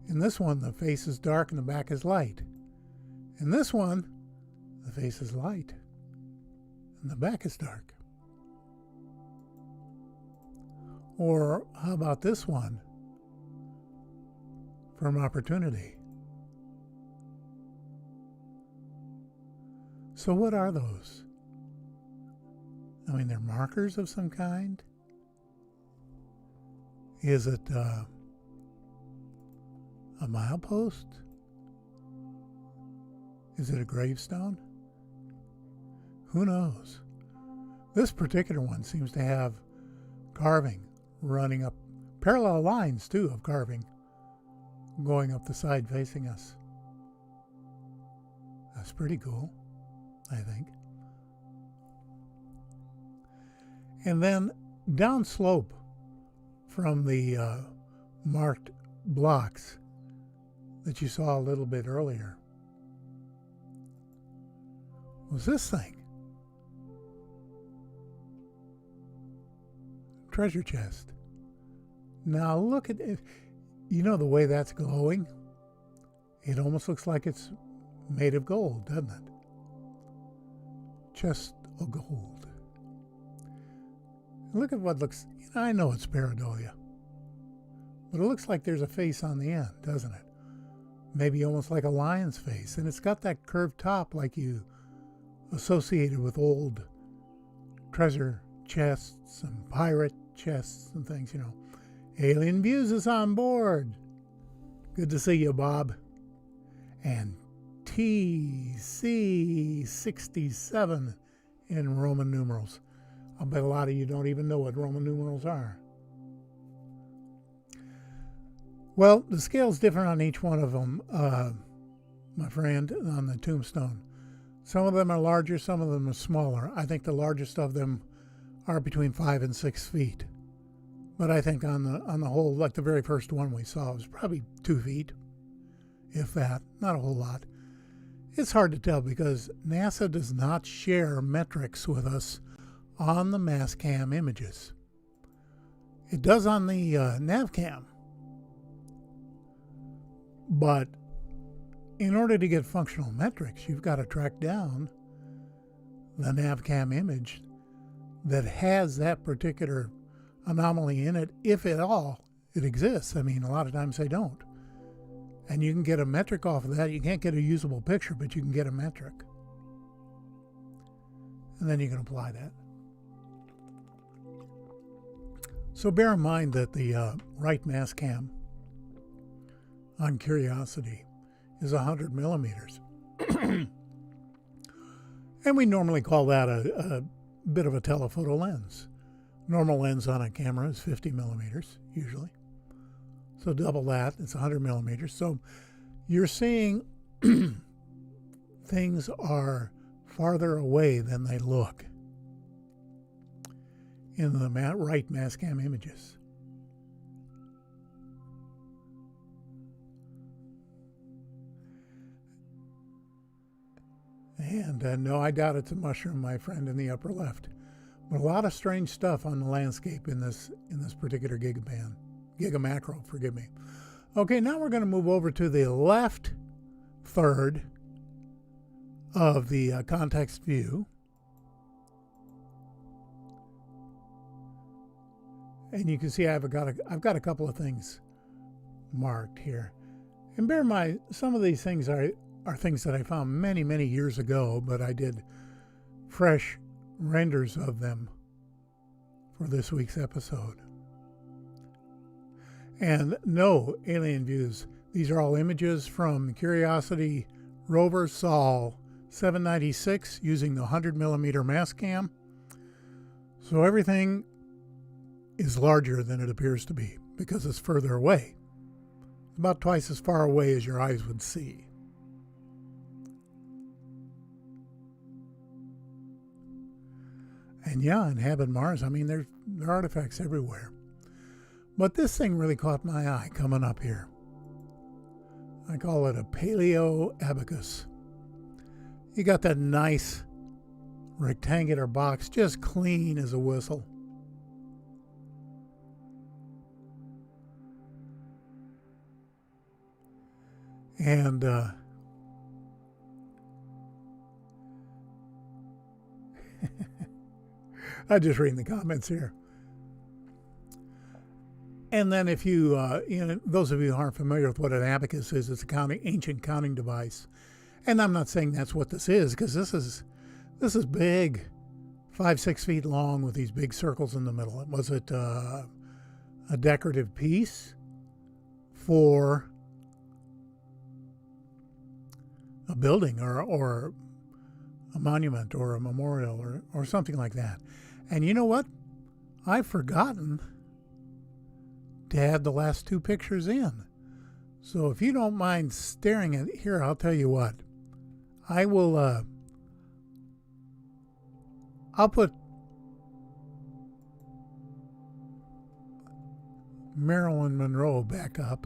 in this one, the face is dark and the back is light. In this one, the face is light and the back is dark. Or how about this one from Opportunity? So what are those? I mean, they're markers of some kind? Is it a milepost? Is it a gravestone? Who knows? This particular one seems to have carving running up, parallel lines too of carving going up the side facing us. That's pretty cool, I think. And then down slope from the marked blocks that you saw a little bit earlier was this thing. Treasure chest. Now look at it. You know the way that's glowing? It almost looks like it's made of gold, doesn't it? Chest of gold. Look at what looks, I know it's pareidolia, but it looks like there's a face on the end, doesn't it? Maybe almost like a lion's face, and it's got that curved top like you associated with old treasure chests and pirate chests and things, you know. Alien Views is on board. Good to see you, Bob. And TC67 in Roman numerals. I'll bet a lot of you don't even know what Roman numerals are. Well, the scale's different on each one of them, my friend, on the tombstone. Some of them are larger, some of them are smaller. I think the largest of them are between 5 and 6 feet. But I think on the whole, like the very first one we saw, was probably 2 feet, if that, not a whole lot. It's hard to tell because NASA does not share metrics with us on the Mastcam images. It does on the Navcam. But in order to get functional metrics, you've got to track down the Navcam image that has that particular anomaly in it, if at all it exists. I mean, a lot of times they don't. And you can get a metric off of that. You can't get a usable picture, but you can get a metric. And then you can apply that. So bear in mind that the right Mastcam on Curiosity is 100 millimeters. And we normally call that a bit of a telephoto lens. Normal lens on a camera is 50 millimeters, usually. So double that, it's 100 millimeters. So you're seeing things are farther away than they look in the right mass cam images. And no, I doubt it's a mushroom, my friend, in the upper left. But a lot of strange stuff on the landscape in this particular gigamacro, forgive me. Okay, now we're going to move over to the left third of the context view. And you can see I've got a couple of things marked here. And bear in mind, some of these things are things that I found many, many years ago, but I did fresh renders of them for this week's episode. And no alien views. These are all images from Curiosity rover Sol 796 using the 100 millimeter mass cam. So everything is larger than it appears to be because it's further away. About twice as far away as your eyes would see. And yeah, inhabit Mars. I mean, there are artifacts everywhere. But this thing really caught my eye coming up here. I call it a paleo abacus. You got that nice rectangular box, just clean as a whistle. And I'm just reading the comments here. And then if you, those of you who aren't familiar with what an abacus is, it's an ancient counting device. And I'm not saying that's what this is, because this is big, 5-6 feet long with these big circles in the middle. Was it a decorative piece for a building or a monument or a memorial or something like that? And you know what? I've forgotten to add the last two pictures in. So if you don't mind staring at here, I'll tell you what. I will I'll put Marilyn Monroe back up.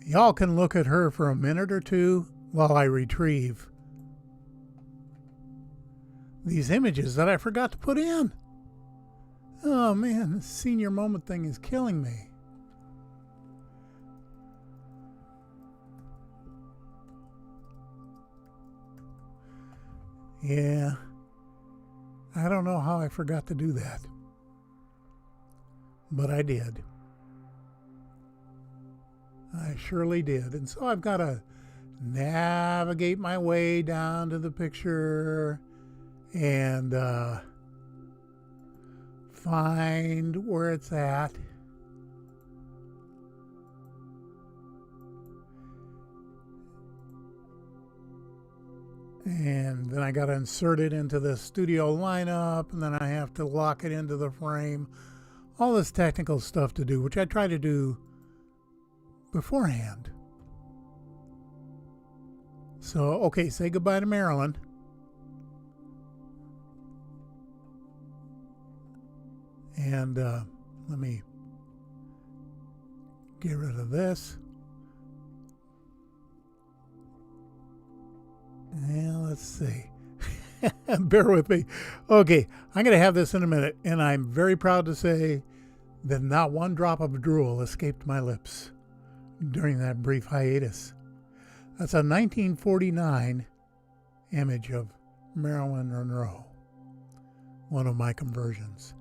Y'all can look at her for a minute or two while I retrieve these images that I forgot to put in. Oh man, this senior moment thing is killing me. Yeah, I don't know how I forgot to do that, but I did. I surely did. And so I've got to navigate my way down to the picture and find where it's at. And then I got to insert it into the studio lineup, and then I have to lock it into the frame. All this technical stuff to do, which I try to do beforehand. So, okay, say goodbye to Marilyn. And let me get rid of this. And let's see. Bear with me. Okay, I'm going to have this in a minute, and I'm very proud to say that not one drop of drool escaped my lips during that brief hiatus. That's a 1949 image of Marilyn Monroe, one of my conversions.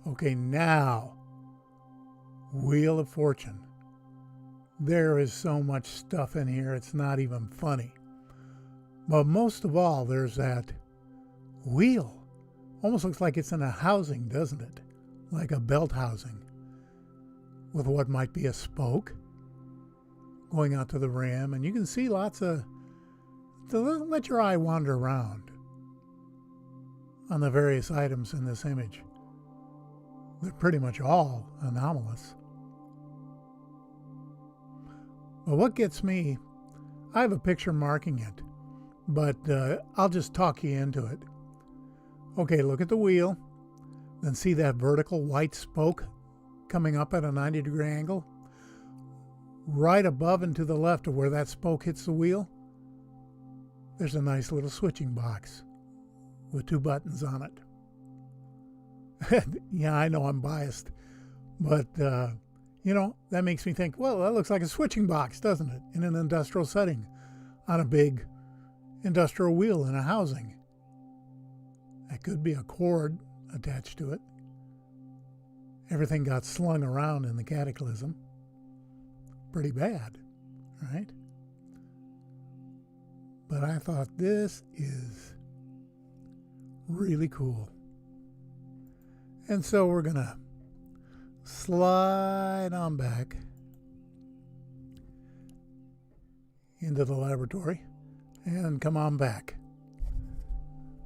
Okay, now, Wheel of Fortune. There is so much stuff in here, it's not even funny. But most of all, there's that wheel. Almost looks like it's in a housing, doesn't it? Like a belt housing with what might be a spoke. going out to the rim, and you can see lots of, to let your eye wander around on the various items in this image. They're pretty much all anomalous. But what gets me, I have a picture marking it, but I'll just talk you into it. Okay, look at the wheel, then see that vertical white spoke coming up at a 90-degree angle? Right above and to the left of where that spoke hits the wheel, there's a nice little switching box with 2 buttons on it. Yeah, I know I'm biased, but you know, that makes me think, well, that looks like a switching box, doesn't it? In an industrial setting, on a big industrial wheel in a housing. That could be a cord attached to it. Everything got slung around in the cataclysm. Pretty bad, right? But I thought this is really cool. And so we're going to slide on back into the laboratory and come on back.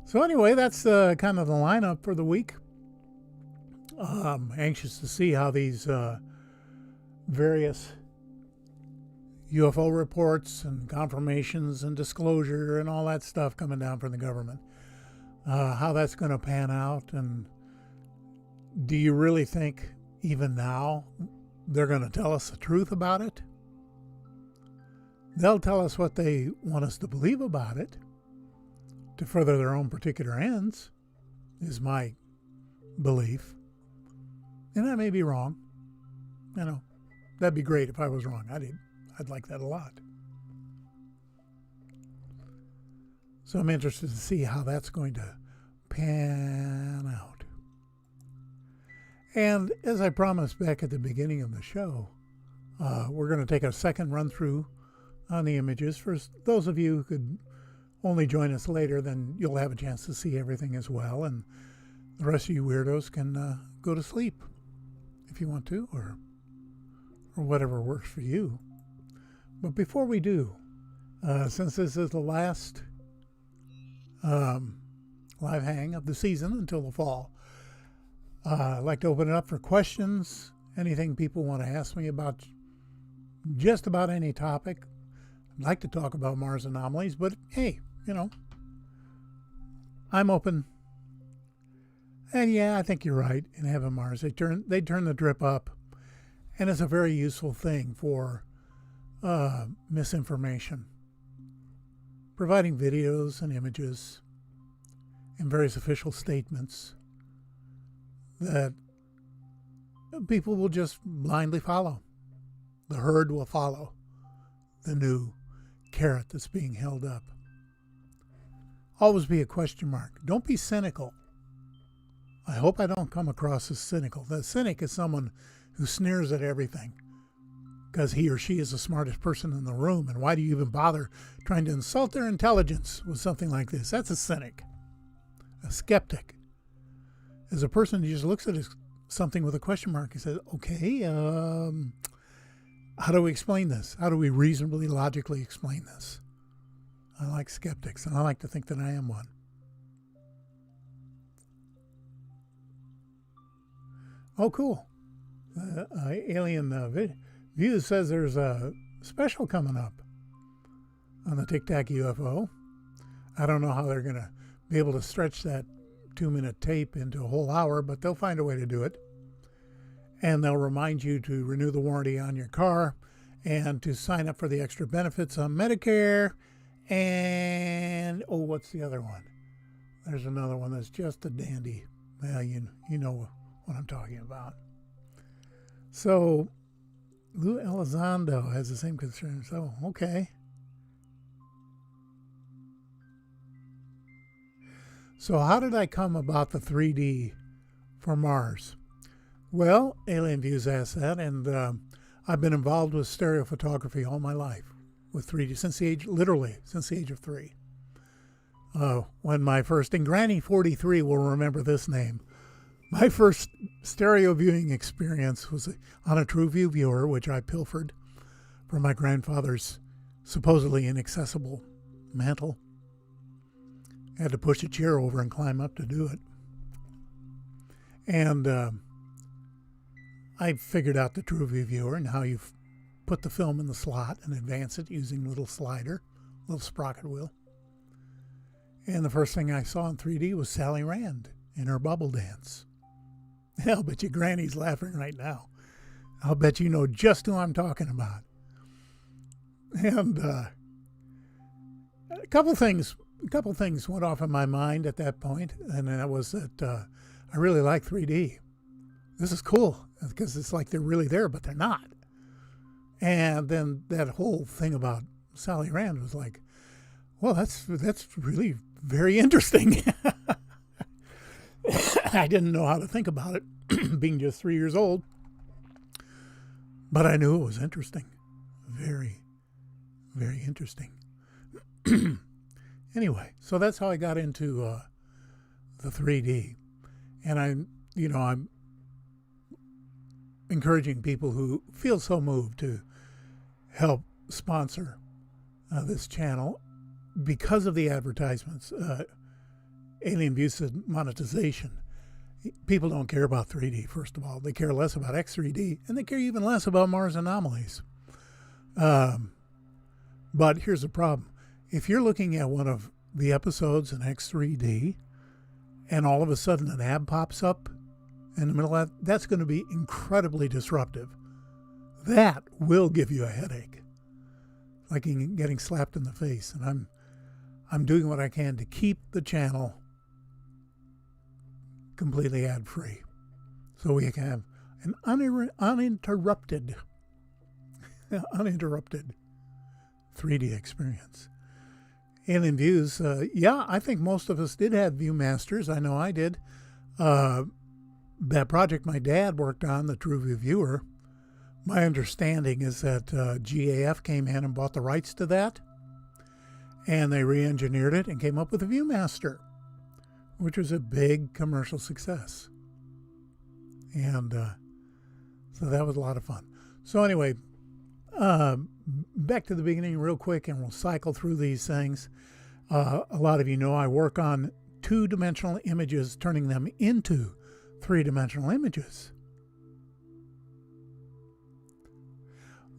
So anyway, that's kind of the lineup for the week. I'm anxious to see how these various UFO reports and confirmations and disclosure and all that stuff coming down from the government, how that's going to pan out. And do you really think even now they're going to tell us the truth about it? They'll tell us what they want us to believe about it to further their own particular ends, is my belief. And I may be wrong. You know, that'd be great if I was wrong. I'd like that a lot. So I'm interested to see how that's going to pan out. And as I promised back at the beginning of the show, we're going to take a second run through on the images. For those of you who could only join us later, then you'll have a chance to see everything as well. And the rest of you weirdos can go to sleep if you want to, or whatever works for you. But before we do, since this is the last live hang of the season until the fall, I'd like to open it up for questions, anything people want to ask me about just about any topic. I'd like to talk about Mars anomalies, but hey, you know, I'm open. And yeah, I think you're right. In Heaven Mars, they turn the drip up, and it's a very useful thing for misinformation, providing videos and images and various official statements that people will just blindly follow. The herd will follow the new carrot that's being held up. Always be a question mark. Don't be cynical. I hope I don't come across as cynical. The cynic is someone who sneers at everything because he or she is the smartest person in the room. And why do you even bother trying to insult their intelligence with something like this? That's a cynic. A skeptic is a person who just looks at something with a question mark and says, okay, how do we explain this? How do we reasonably, logically explain this? I like skeptics, and I like to think that I am one. Oh, cool. Alien Views says there's a special coming up on the Tic Tac UFO. I don't know how they're going to be able to stretch that 2-minute tape into a whole hour, but they'll find a way to do it. And they'll remind you to renew the warranty on your car and to sign up for the extra benefits on Medicare. And, oh, what's the other one? There's another one that's just a dandy. Well, you know what I'm talking about. So, Lou Elizondo has the same concern. So, okay. So, how did I come about the 3D for Mars? Well, Alien Views asked that, and I've been involved with stereophotography all my life, with 3D since the age of 3. When my first, and Granny 43 will remember this name, my first stereo viewing experience was on a TrueView viewer, which I pilfered from my grandfather's supposedly inaccessible mantle. I had to push a chair over and climb up to do it. And I figured out the TrueView viewer and how you put the film in the slot and advance it using a little slider, little sprocket wheel. And the first thing I saw in 3D was Sally Rand in her bubble dance. I'll bet you Granny's laughing right now. I'll bet you know just who I'm talking about. And a couple things went off in my mind at that point, and that was that I really like 3D. This is cool because it's like they're really there, but they're not. And then that whole thing about Sally Rand was like, well, that's really very interesting. I didn't know how to think about it, being just 3 years old, but I knew it was interesting. Very, very interesting. Anyway, so that's how I got into the 3D, and I'm encouraging people who feel so moved to help sponsor this channel because of the advertisements. Alien View monetization. People don't care about 3D, first of all. They care less about X3D, and they care even less about Mars anomalies. But here's the problem. If you're looking at one of the episodes in X3D, and all of a sudden an ad pops up in the middle of that, that's going to be incredibly disruptive. That will give you a headache, like getting slapped in the face. And I'm doing what I can to keep the channel completely ad-free, so we can have an uninterrupted 3D experience. Alien Views, yeah, I think most of us did have Viewmasters. I know I did. That project my dad worked on, the TrueView viewer, my understanding is that GAF came in and bought the rights to that, and they re-engineered it and came up with a Viewmaster, which was a big commercial success. And so that was a lot of fun. So anyway, back to the beginning real quick, and we'll cycle through these things. A lot of you know I work on two-dimensional images, turning them into three-dimensional images.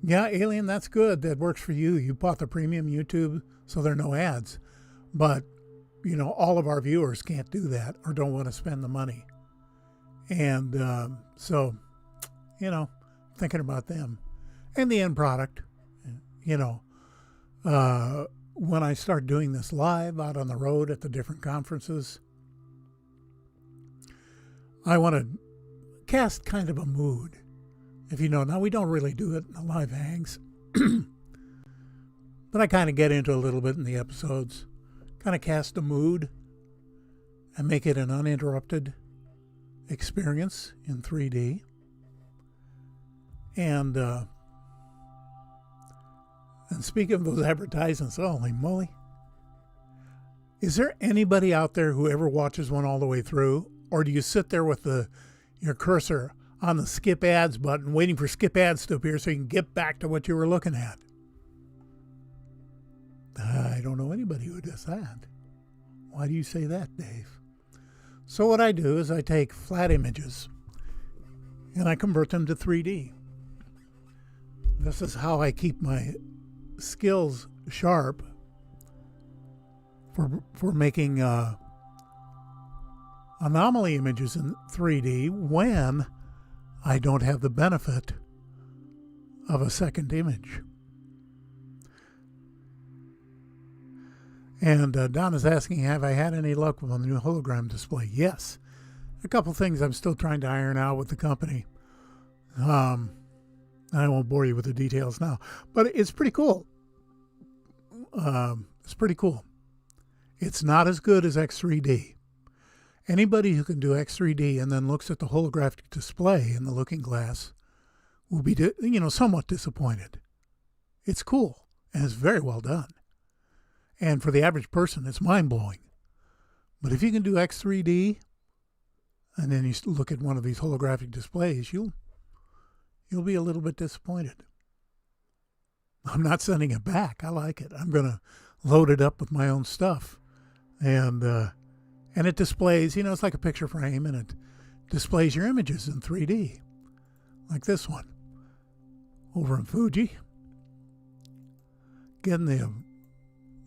Yeah, Alien, that's good. That works for you. You bought the premium YouTube, so there are no ads. But, all of our viewers can't do that or don't want to spend the money. And so, thinking about them. And the end product, when I start doing this live out on the road at the different conferences, I want to cast kind of a mood. If you know, now we don't really do it in the live hangs, but I kind of get into a little bit in the episodes, kind of cast a mood and make it an uninterrupted experience in 3D. And speaking of those advertisements, holy moly, is there anybody out there who ever watches one all the way through? Or do you sit there with your cursor on the skip ads button, waiting for skip ads to appear so you can get back to what you were looking at? I don't know anybody who does that. Why do you say that, Dave? So what I do is I take flat images and I convert them to 3D. This is how I keep my skills sharp for making anomaly images in 3D when I don't have the benefit of a second image. And Don is asking, have I had any luck with the new hologram display? Yes. A couple things I'm still trying to iron out with the company. I won't bore you with the details now, but it's pretty cool. It's pretty cool. It's not as good as X3D. Anybody who can do X3D and then looks at the holographic display in the looking glass will be, somewhat disappointed. It's cool and it's very well done. And for the average person, it's mind-blowing. But if you can do X3D and then you look at one of these holographic displays, you'll be a little bit disappointed. I'm not sending it back. I like it. I'm going to load it up with my own stuff. And it displays, it's like a picture frame, and it displays your images in 3D, like this one over in Fuji. Getting the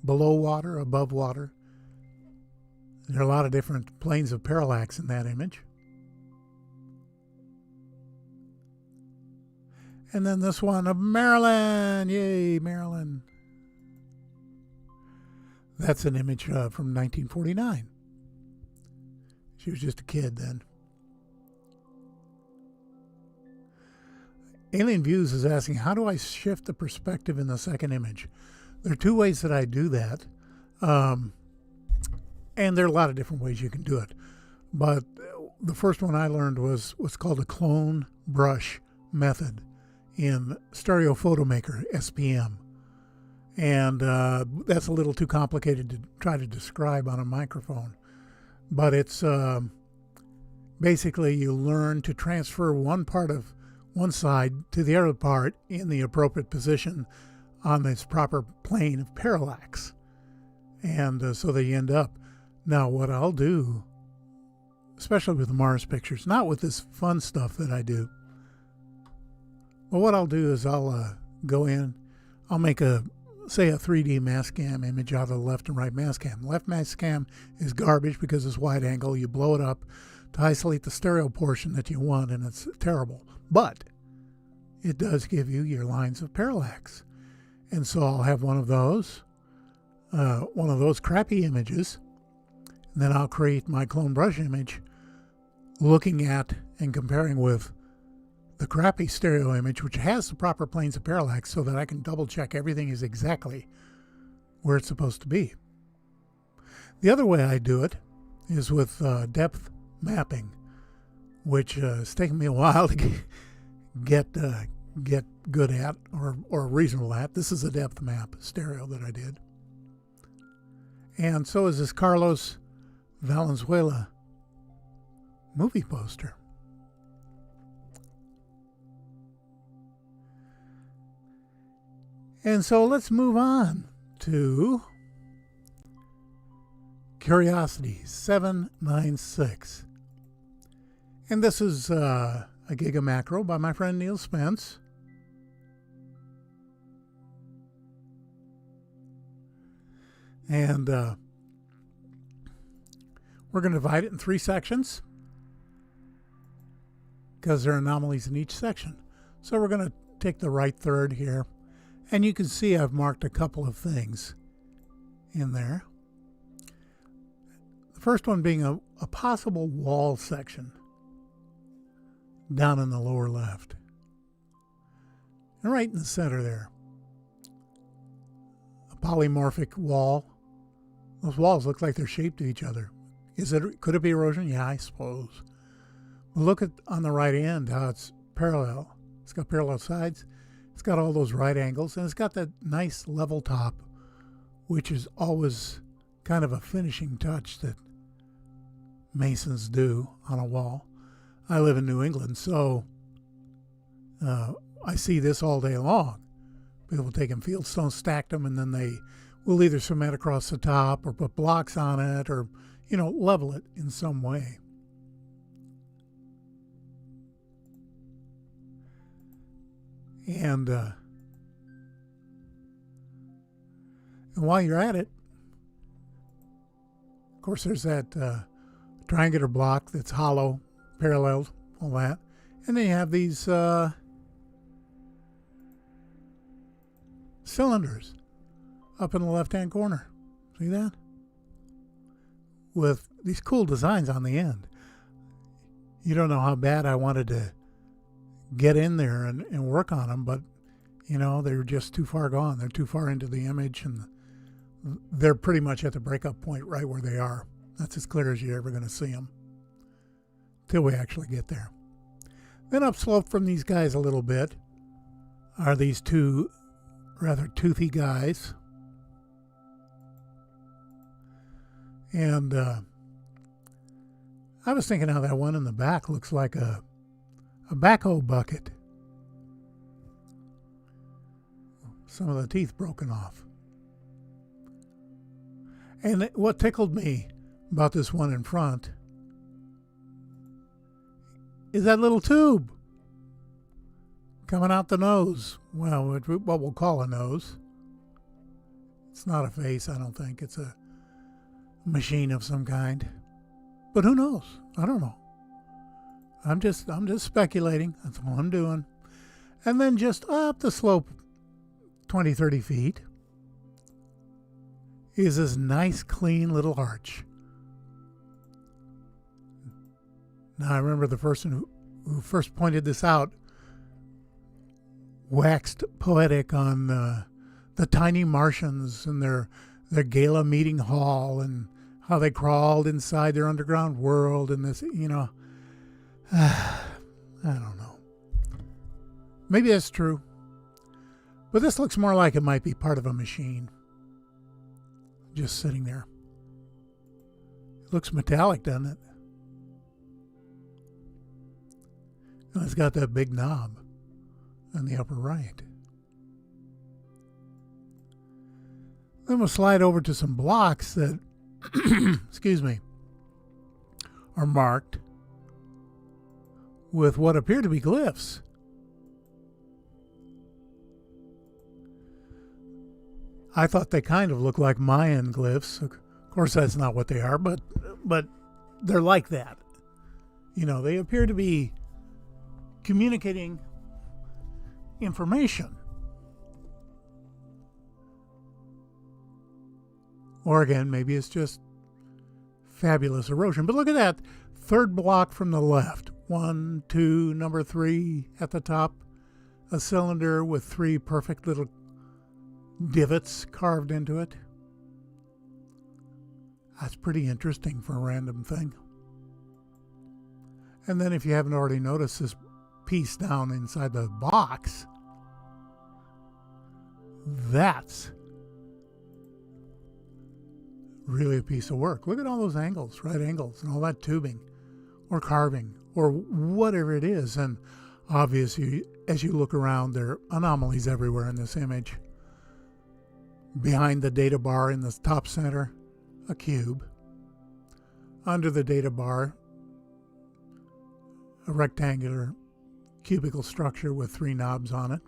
below water, above water. There are a lot of different planes of parallax in that image. And then this one of Marilyn. Yay, Marilyn. That's an image from 1949. She was just a kid then. Alien Views is asking, how do I shift the perspective in the second image? There are two ways that I do that. And there are a lot of different ways you can do it. But the first one I learned was what's called a clone brush method in Stereo Photo Maker, SPM. And that's a little too complicated to try to describe on a microphone. But it's basically you learn to transfer one part of one side to the other part in the appropriate position on this proper plane of parallax. And so that you end up. Now, what I'll do, especially with the Mars pictures, not with this fun stuff that I do, but what I'll do is I'll go in, I'll make say a 3D mass cam image out of the left and right mass cam. Left mass cam is garbage because it's wide angle. You blow it up to isolate the stereo portion that you want, and it's terrible. But it does give you your lines of parallax. And so I'll have one of those crappy images, and then I'll create my clone brush image looking at and comparing with the crappy stereo image, which has the proper planes of parallax, so that I can double check everything is exactly where it's supposed to be. The other way I do it is with depth mapping, which has taken me a while to get good at or reasonable at. This is a depth map stereo that I did. And so is this Carlos Valenzuela movie poster. And so let's move on to Curiosity 796. And this is a Giga Macro by my friend Neil Spence. And we're going to divide it in 3 sections because there are anomalies in each section. So we're going to take the right third here. And you can see I've marked a couple of things in there. The first one being a possible wall section down in the lower left. And right in the center there, a polymorphic wall. Those walls look like they're shaped to each other. Could it be erosion? Yeah, I suppose. But look at on the right end how it's parallel. It's got parallel sides. It's got all those right angles, and it's got that nice level top, which is always kind of a finishing touch that masons do on a wall. I live in New England, so I see this all day long. People taking fieldstones, stacked them, and then they will either cement across the top or put blocks on it or, level it in some way. And while you're at it, of course, there's that triangular block that's hollow, paralleled, all that. And then you have these cylinders up in the left-hand corner. See that? With these cool designs on the end. You don't know how bad I wanted to get in there and work on them, but they're just too far gone. They're too far into the image, and they're pretty much at the breakup point right where they are. That's as clear as you're ever going to see them till we actually get there. Then upslope from these guys a little bit are these two rather toothy guys. And I was thinking how that one in the back looks like a backhoe bucket. some of the teeth broken off. And what tickled me about this one in front is that little tube coming out the nose. Well, what we'll call a nose. It's not a face, I don't think. It's a machine of some kind. But who knows? I don't know. I'm just speculating. That's all I'm doing. And then just up the slope 20, 30 feet is this nice, clean little arch. Now, I remember the person who first pointed this out waxed poetic on the tiny Martians and their gala meeting hall and how they crawled inside their underground world and this, I don't know. Maybe that's true. But this looks more like it might be part of a machine. Just sitting there. It looks metallic, doesn't it? And it's got that big knob on the upper right. Then we'll slide over to some blocks that, excuse me, are marked with what appear to be glyphs. I thought they kind of looked like Mayan glyphs. Of course, that's not what they are, but they're like that. They appear to be communicating information. Or again, maybe it's just fabulous erosion. But look at that third block from the left. 1, 2, number 3 at the top. A cylinder with 3 perfect little divots carved into it. That's pretty interesting for a random thing. And then if you haven't already noticed this piece down inside the box, that's really a piece of work. Look at all those angles, right angles, and all that tubing or carving or whatever it is. And obviously, as you look around, there are anomalies everywhere in this image. Behind the data bar in the top center, a cube. Under the data bar, a rectangular cubical structure with 3 knobs on it.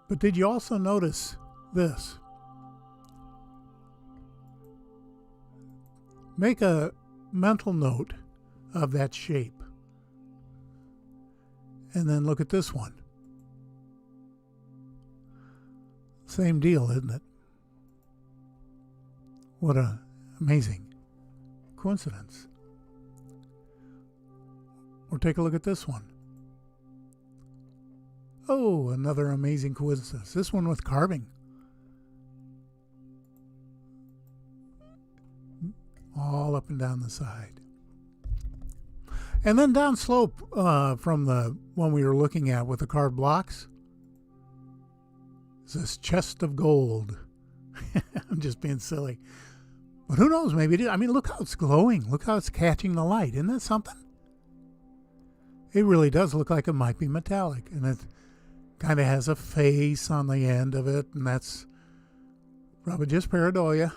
But did you also notice this? Make a mental note of that shape. And then look at this one. Same deal, isn't it? What an amazing coincidence. Or take a look at this one. Oh, another amazing coincidence. This one with carving. All up and down the side. And then down slope from the one we were looking at with the carved blocks, is this chest of gold. I'm just being silly. But who knows, maybe it is. I mean, look how it's glowing. Look how it's catching the light. Isn't that something? It really does look like it might be metallic. And it kind of has a face on the end of it. And that's probably just pareidolia.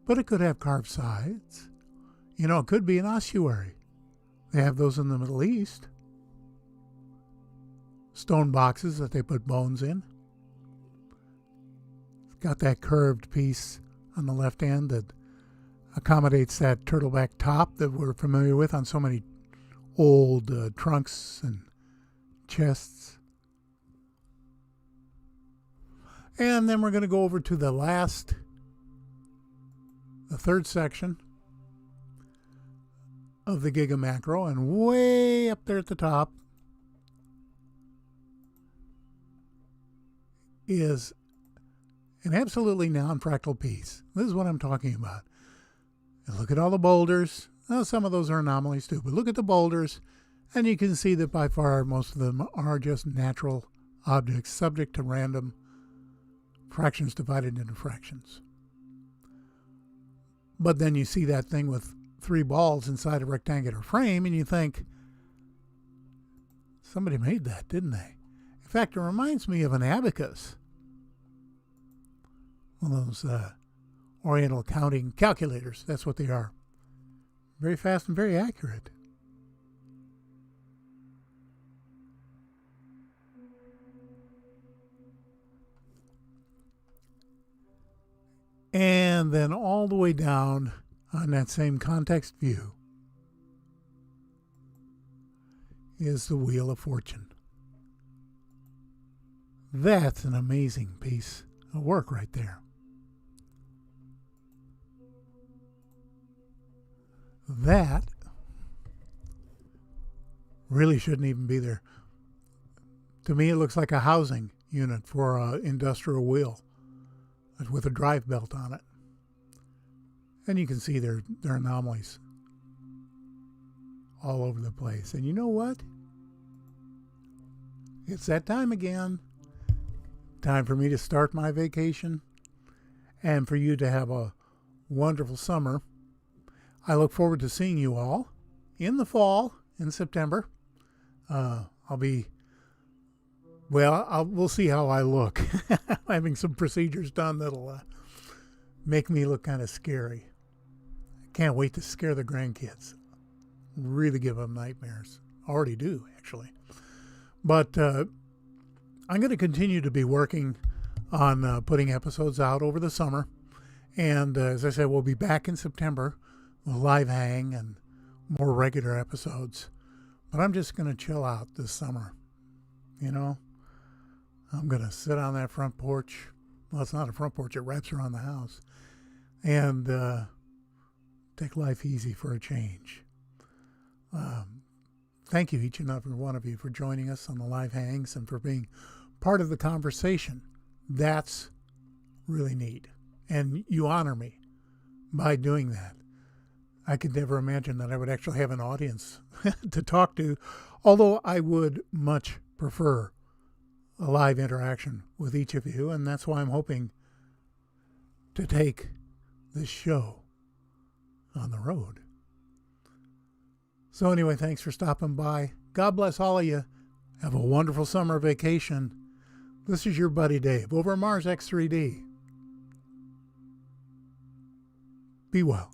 But it could have carved sides. It could be an ossuary. They have those in the Middle East. Stone boxes that they put bones in. It's got that curved piece on the left end that accommodates that turtleback top that we're familiar with on so many old trunks and chests. And then we're going to go over to the third section of the Giga Macro, and way up there at the top is an absolutely non-fractal piece. This is what I'm talking about. And look at all the boulders. Well, some of those are anomalies too, but look at the boulders, and you can see that by far most of them are just natural objects subject to random fractions divided into fractions. But then you see that thing with 3 balls inside a rectangular frame, and you think, Somebody made that, didn't they? In fact, it reminds me of an abacus. One of those Oriental counting calculators. That's what they are. Very fast and very accurate. And then all the way down on that same context view is the Wheel of Fortune. That's an amazing piece of work right there. That really shouldn't even be there. To me, it looks like a housing unit for an industrial wheel with a drive belt on it. And you can see their anomalies all over the place. And you know what? It's that time again. Time for me to start my vacation and for you to have a wonderful summer. I look forward to seeing you all in the fall, in September. We'll see how I look. I'm having some procedures done that'll make me look kind of scary. I can't wait to scare the grandkids. Really give them nightmares. Already do, actually. But I'm going to continue to be working on putting episodes out over the summer. And as I said, we'll be back in September with live hang and more regular episodes. But I'm just going to chill out this summer. You know, I'm going to sit on that front porch. Well, it's not a front porch. It wraps around the house. And take life easy for a change. Thank you, each and every one of you, for joining us on the live hangs and for being part of the conversation. That's really neat. And you honor me by doing that. I could never imagine that I would actually have an audience to talk to, although I would much prefer a live interaction with each of you, and that's why I'm hoping to take this show on the road. So anyway, thanks for stopping by. God bless all of you. Have a wonderful summer vacation. This is your buddy Dave over at MarsX3D. Be well.